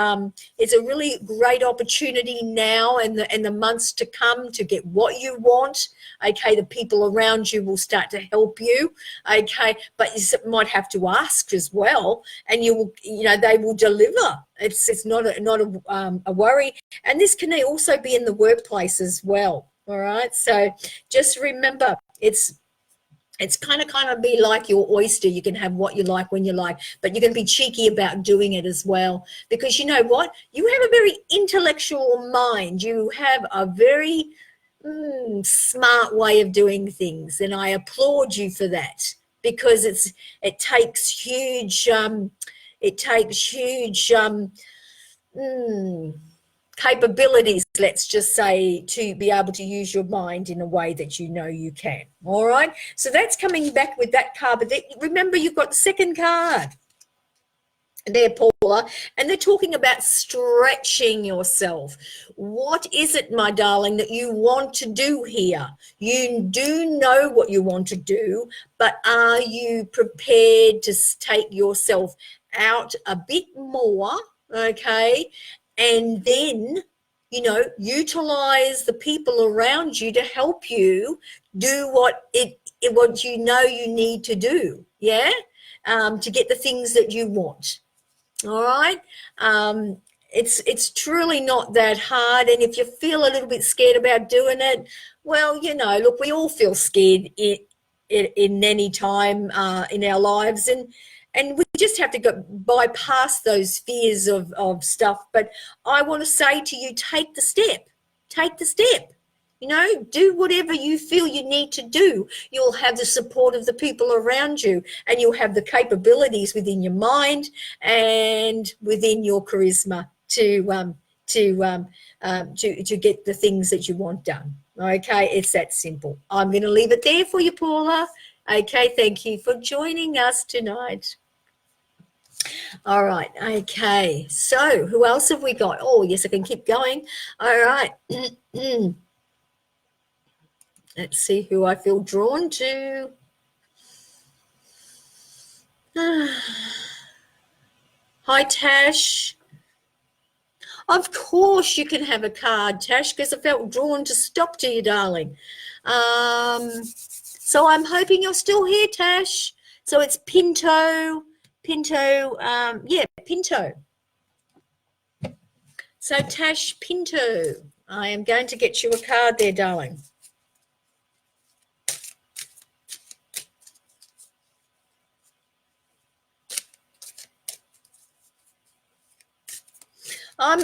it's a really great opportunity now and the months to come to get what you want. Okay, the people around you will start to help you. Okay, but you might have to ask as well, and you will, you know, they will deliver. It's not a worry, and this can also be in the workplace as well. All right, so just remember, it's kind of be like your oyster. You can have what you like when you like, but you're going to be cheeky about doing it as well, because you know what? You have a very intellectual mind. You have a very smart way of doing things, and I applaud you for that, because it takes huge capabilities, let's just say, to be able to use your mind in a way that you know you can. All right, so that's coming back with that card. But remember, you've got the second card. there, Paula, and they're talking about stretching yourself. What is it, my darling, that you want to do here? You do know what you want to do, but are you prepared to take yourself out a bit more, okay? And then, utilize the people around you to help you do what you know you need to do, yeah? To get the things that you want. All right. It's truly not that hard. And if you feel a little bit scared about doing it, well, look, we all feel scared in any time in our lives. And we just have to bypass those fears of stuff. But I want to say to you, take the step. Take the step. Do whatever you feel you need to do. You'll have the support of the people around you, and you'll have the capabilities within your mind and within your charisma to get the things that you want done. Okay, it's that simple. I'm going to leave it there for you, Paula. Okay, thank you for joining us tonight. All right, okay. So who else have we got? Oh, yes, I can keep going. All right. Let's see who I feel drawn to. Hi, Tash. Of course you can have a card, Tash, because I felt drawn to stop to you, darling. So I'm hoping you're still here, Tash. So it's Pinto. Pinto. So Tash, Pinto, I am going to get you a card there, darling.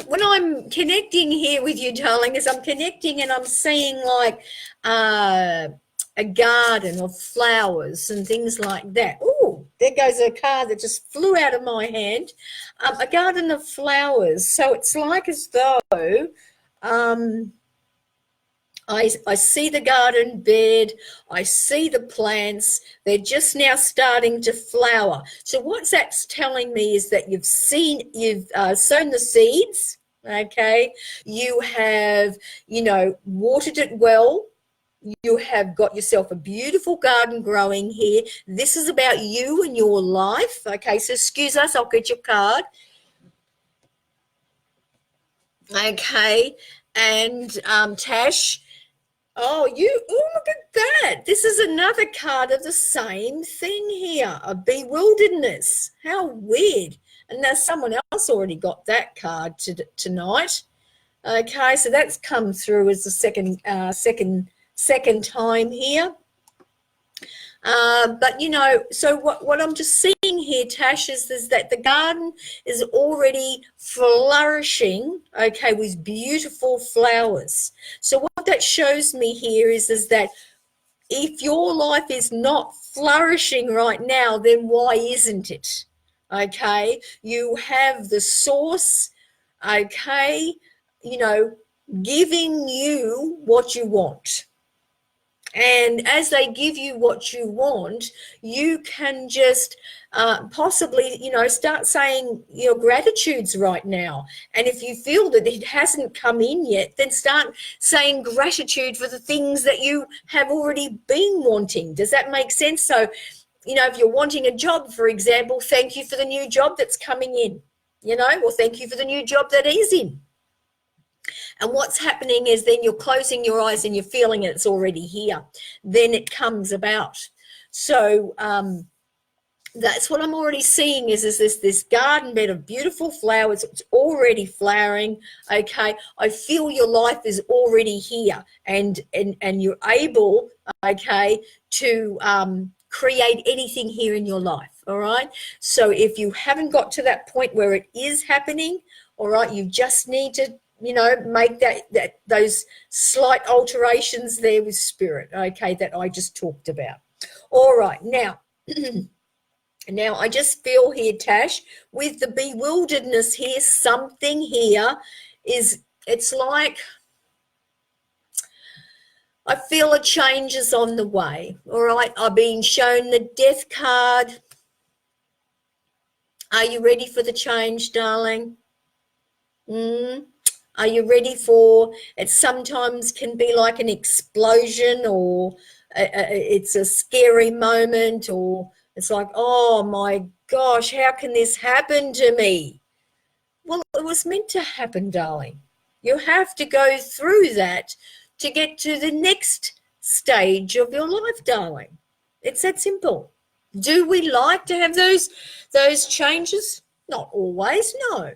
When I'm connecting here with you, darling, as I'm connecting and I'm seeing like a garden of flowers and things like that. Oh, there goes a card that just flew out of my hand. A garden of flowers. So it's like as though I see the garden bed, I see the plants, they're just now starting to flower. So what that's telling me is that you've sown the seeds, okay? You have, watered it well. You have got yourself a beautiful garden growing here. This is about you and your life, okay? So excuse us, I'll get your card. Okay, and Tash, oh, look at that. This is another card of the same thing here, a bewilderness. How weird. And now someone else already got that card tonight. Okay, so that's come through as the second time here. But, so what I'm just seeing here, Tash, is that the garden is already flourishing, okay, with beautiful flowers. So what that shows me here is that if your life is not flourishing right now, then why isn't it? Okay, you have the source, okay, giving you what you want. And as they give you what you want, you can just possibly, start saying your gratitudes right now. And if you feel that it hasn't come in yet, then start saying gratitude for the things that you have already been wanting. Does that make sense? So, if you're wanting a job, for example, thank you for the new job that's coming in, or thank you for the new job that is in. And what's happening is then you're closing your eyes and you're feeling it's already here. Then it comes about. So that's what I'm already seeing is this garden bed of beautiful flowers. It's already flowering. Okay, I feel your life is already here, and you're able, okay, to create anything here in your life. All right. So if you haven't got to that point where it is happening, all right, you just need to make those slight alterations there with spirit, okay, that I just talked about. All right, now I just feel here, Tash, with the bewilderedness here, something here it's like I feel a change is on the way. All right, I've been shown the death card. Are you ready for the change, darling? Are you ready for it? Sometimes can be like an explosion, or it's a scary moment, or it's like, oh my gosh, how can this happen to me? Well, it was meant to happen, darling. You have to go through that to get to the next stage of your life, darling. It's that simple. Do we like to have those changes? Not always, no.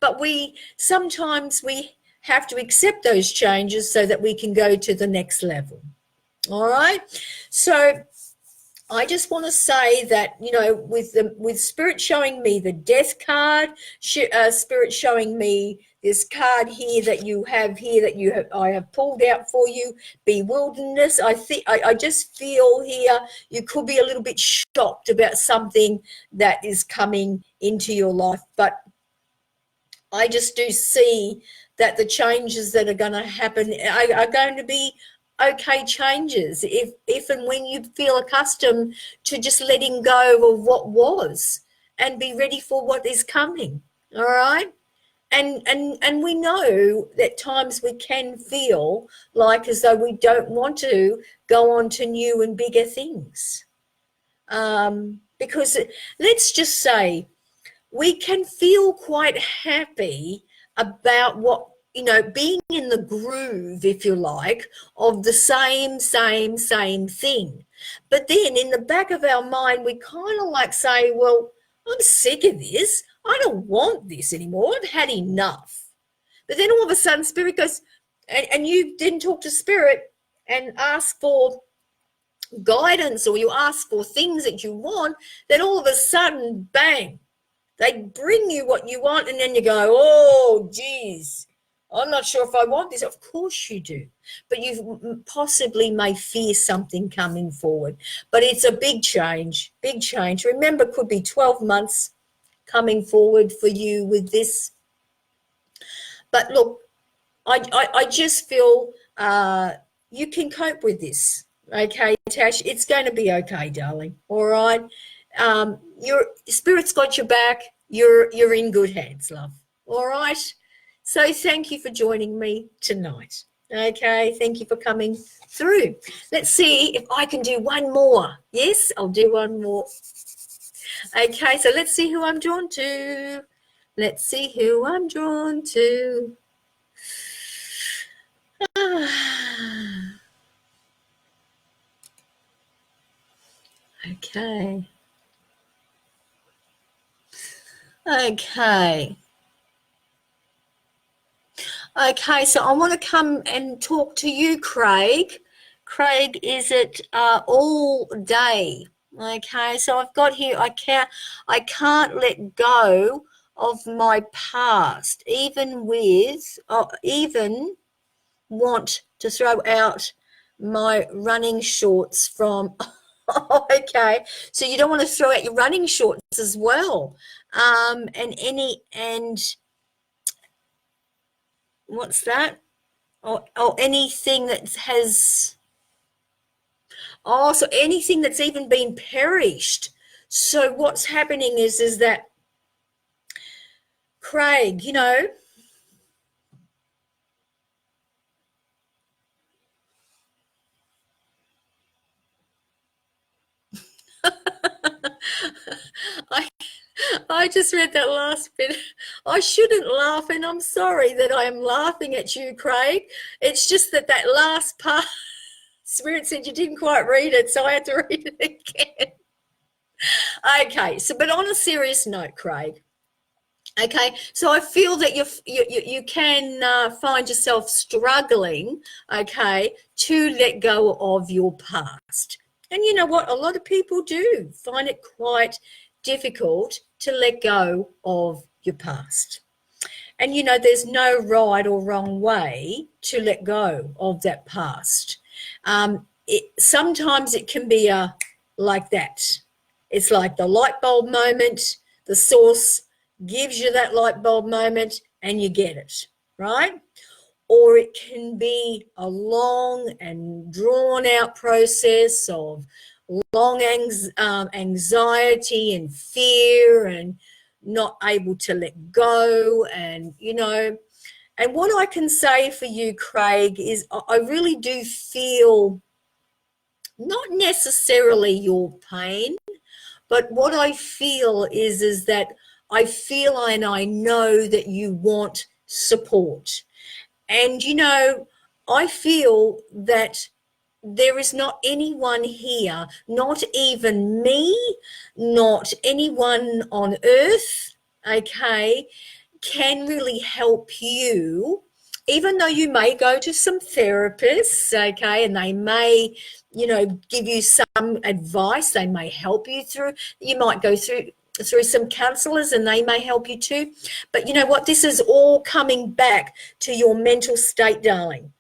But we sometimes we have to accept those changes so that we can go to the next level. All right? So I just want to say that, you know, with Spirit showing me the death card, Spirit showing me this card here that you have here that I have pulled out for you, bewilderness. I just feel here you could be a little bit shocked about something that is coming into your life, but I just do see that the changes that are going to happen are going to be okay changes if and when you feel accustomed to just letting go of what was and be ready for what is coming. All right. And we know that times we can feel like as though we don't want to go on to new and bigger things. Because let's just say we can feel quite happy about what, you know, being in the groove, if you like, of the same thing. But then in the back of our mind, we kind of like say, well, I'm sick of this. I don't want this anymore. I've had enough. But then all of a sudden, Spirit goes, and you didn't talk to Spirit and ask for guidance, or you ask for things that you want, then all of a sudden, bang, they bring you what you want, and then you go, oh, geez, I'm not sure if I want this. Of course you do. But you possibly may fear something coming forward. But it's a big change, big change. Remember, it could be 12 months coming forward for you with this. But look, I just feel you can cope with this. Okay, Tash, it's going to be okay, darling. All right. Your Spirit's got your back. You're in good hands, love. All right. So thank you for joining me tonight. Okay, thank you for coming through. Let's see if I can do one more. Yes, I'll do one more. Okay, so let's see who I'm drawn to. Let's see who I'm drawn to. Okay. Okay. Okay, so I want to come and talk to you, Craig. Craig, is it all day? Okay, so I've got here, I can't let go of my past, even want to throw out my running shorts from. Okay, so you don't want to throw out your running shorts as well, and what's that? Or anything that has, so anything that's even been perished. So what's happening is that, Craig, you know, I I just read that last bit. I shouldn't laugh, and I'm sorry that I am laughing at you, Craig. It's just that last part, Spirit said you didn't quite read it, so I had to read it again. Okay, so but on a serious note, Craig. Okay, so I feel that you can find yourself struggling, okay, to let go of your past. And you know what? A lot of people do find it quite difficult to let go of your past. And you know, there's no right or wrong way to let go of that past. Sometimes it can be like that. It's like the light bulb moment, the source gives you that light bulb moment and you get it, right? Or it can be a long and drawn out process of long anxiety and fear and not able to let go, and, you know, and what I can say for you, Craig, is I really do feel not necessarily your pain, but what I feel is that I feel and I know that you want support. And, you know, I feel that there is not anyone here, not even me, not anyone on earth, okay, can really help you, even though you may go to some therapists, okay, and they may, you know, give you some advice, they may help you through, you might go through some counselors and they may help you too. But you know what, this is all coming back to your mental state, darling.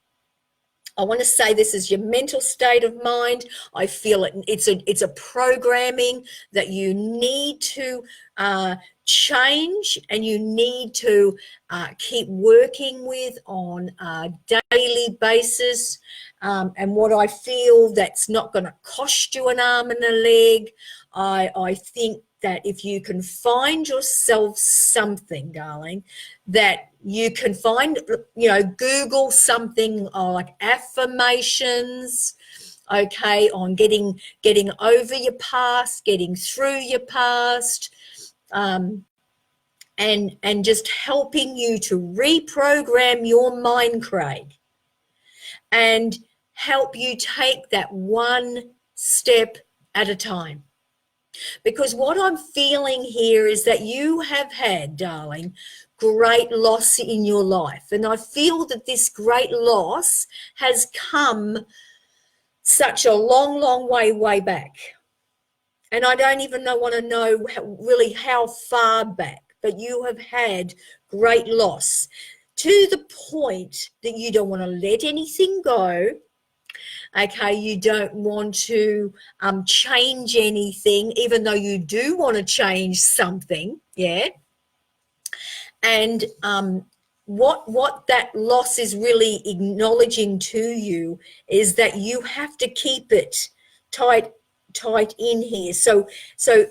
I want to say this is your mental state of mind. I feel it's a programming that you need to change, and you need to keep working with on a daily basis. And what I feel, that's not going to cost you an arm and a leg. I think that if you can find yourself something, darling, that you can find, you know, Google something like affirmations, okay, on getting over your past, getting through your past, and just helping you to reprogram your mind, Craig, and help you take that one step at a time. Because what I'm feeling here is that you have had, darling, great loss in your life. And I feel that this great loss has come such a long, long way back. And I don't even want to know really how far back, but you have had great loss to the point that you don't want to let anything go. Okay, you don't want to change anything, even though you do want to change something, yeah. And what that loss is really acknowledging to you is that you have to keep it tight in here. So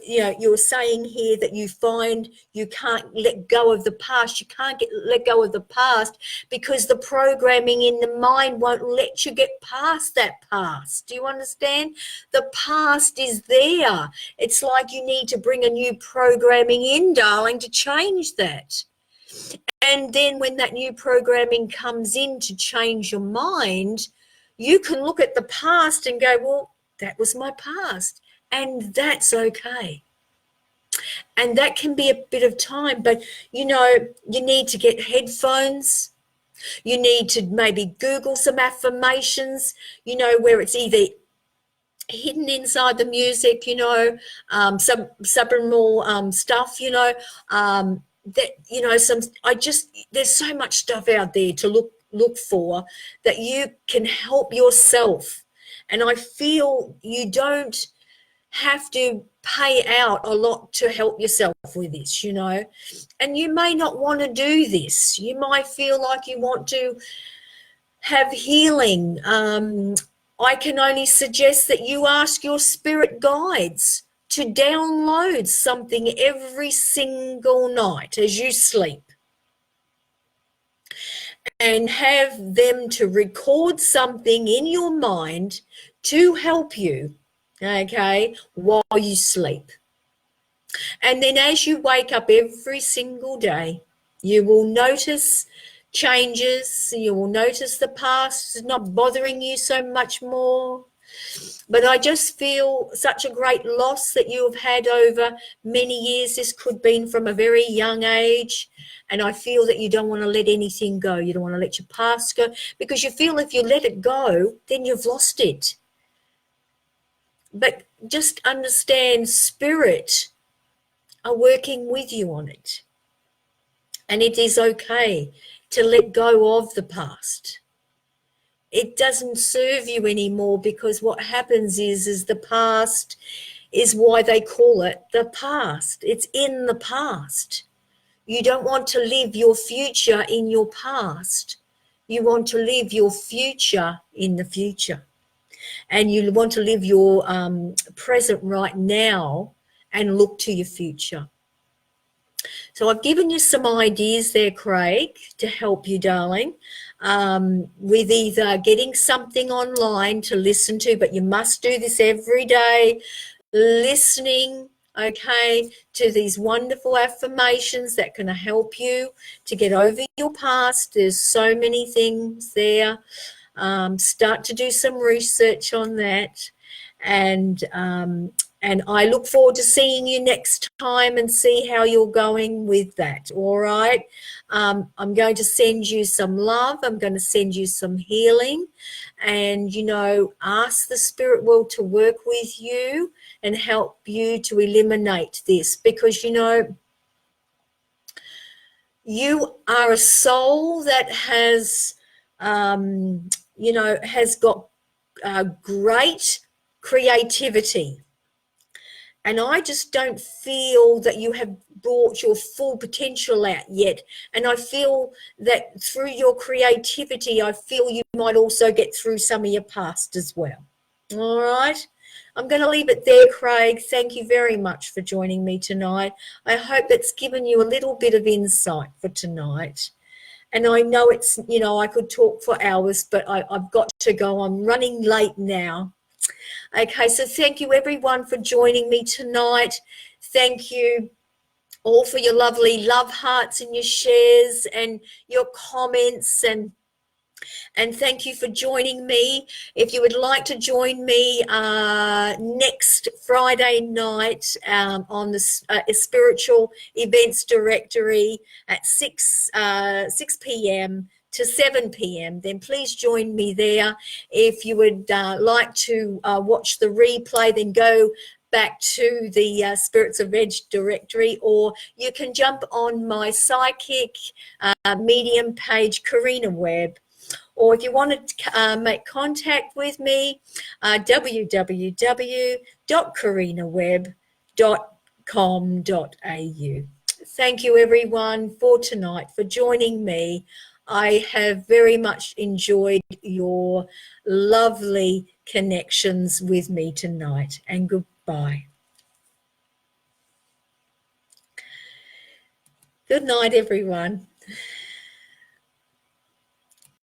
you know, you're saying here that you find you can't let go of the past. You can't let go of the past because the programming in the mind won't let you get past that past. Do you understand? The past is there. It's like you need to bring a new programming in, darling, to change that. And then when that new programming comes in to change your mind, you can look at the past and go, well, that was my past, and that's okay. And that can be a bit of time, but you know, you need to get headphones. You need to maybe Google some affirmations, you know, where it's either hidden inside the music, you know, some subliminal stuff, you know, that, you know, there's so much stuff out there to look for that you can help yourself. And I feel you don't have to pay out a lot to help yourself with this, you know. And you may not want to do this. You might feel like you want to have healing. I can only suggest that you ask your spirit guides to download something every single night as you sleep, and have them to record something in your mind to help you, okay, while you sleep. And then as you wake up every single day, you will notice changes. You will notice the past is not bothering you so much more. But I just feel such a great loss that you have had over many years. This could have been from a very young age. And I feel that you don't want to let anything go. You don't want to let your past go, because you feel if you let it go, then you've lost it. But just understand, spirit are working with you on it. And it is okay to let go of the past. It doesn't serve you anymore, because what happens is the past is why they call it the past. It's in the past. You don't want to live your future in your past. You want to live your future in the future. And you want to live your present right now and look to your future. So I've given you some ideas there, Craig, to help you, darling, with either getting something online to listen to, but you must do this every day, listening, okay, to these wonderful affirmations that can help you to get over your past. There's so many things there. Start to do some research on that, and I look forward to seeing you next time and see how you're going with that. All right. I'm going to send you some love. I'm going to send you some healing, and ask the spirit world to work with you and help you to eliminate this, because you are a soul that has has got great creativity, and I just don't feel that you have brought your full potential out yet. And I feel that through your creativity, I feel you might also get through some of your past as well. All right. I'm going to leave it there, Craig. Thank you very much for joining me tonight. I hope that's given you a little bit of insight for tonight. And I know it's, I could talk for hours, but I've got to go. I'm running late now. Okay, so thank you everyone for joining me tonight. Thank you all for your lovely love hearts and your shares and your comments, and thank you for joining me. If you would like to join me next Friday night on the Spiritual Events Directory at 6 p.m. to 7 p.m., then please join me there. If you would like to watch the replay, then go back to the Spirits of Reg directory, or you can jump on my psychic medium page, Karina Webb. Or if you want to make contact with me, www.karinawebb.com.au. Thank you everyone for tonight, for joining me. I have very much enjoyed your lovely connections with me tonight, and goodbye. Good night, everyone.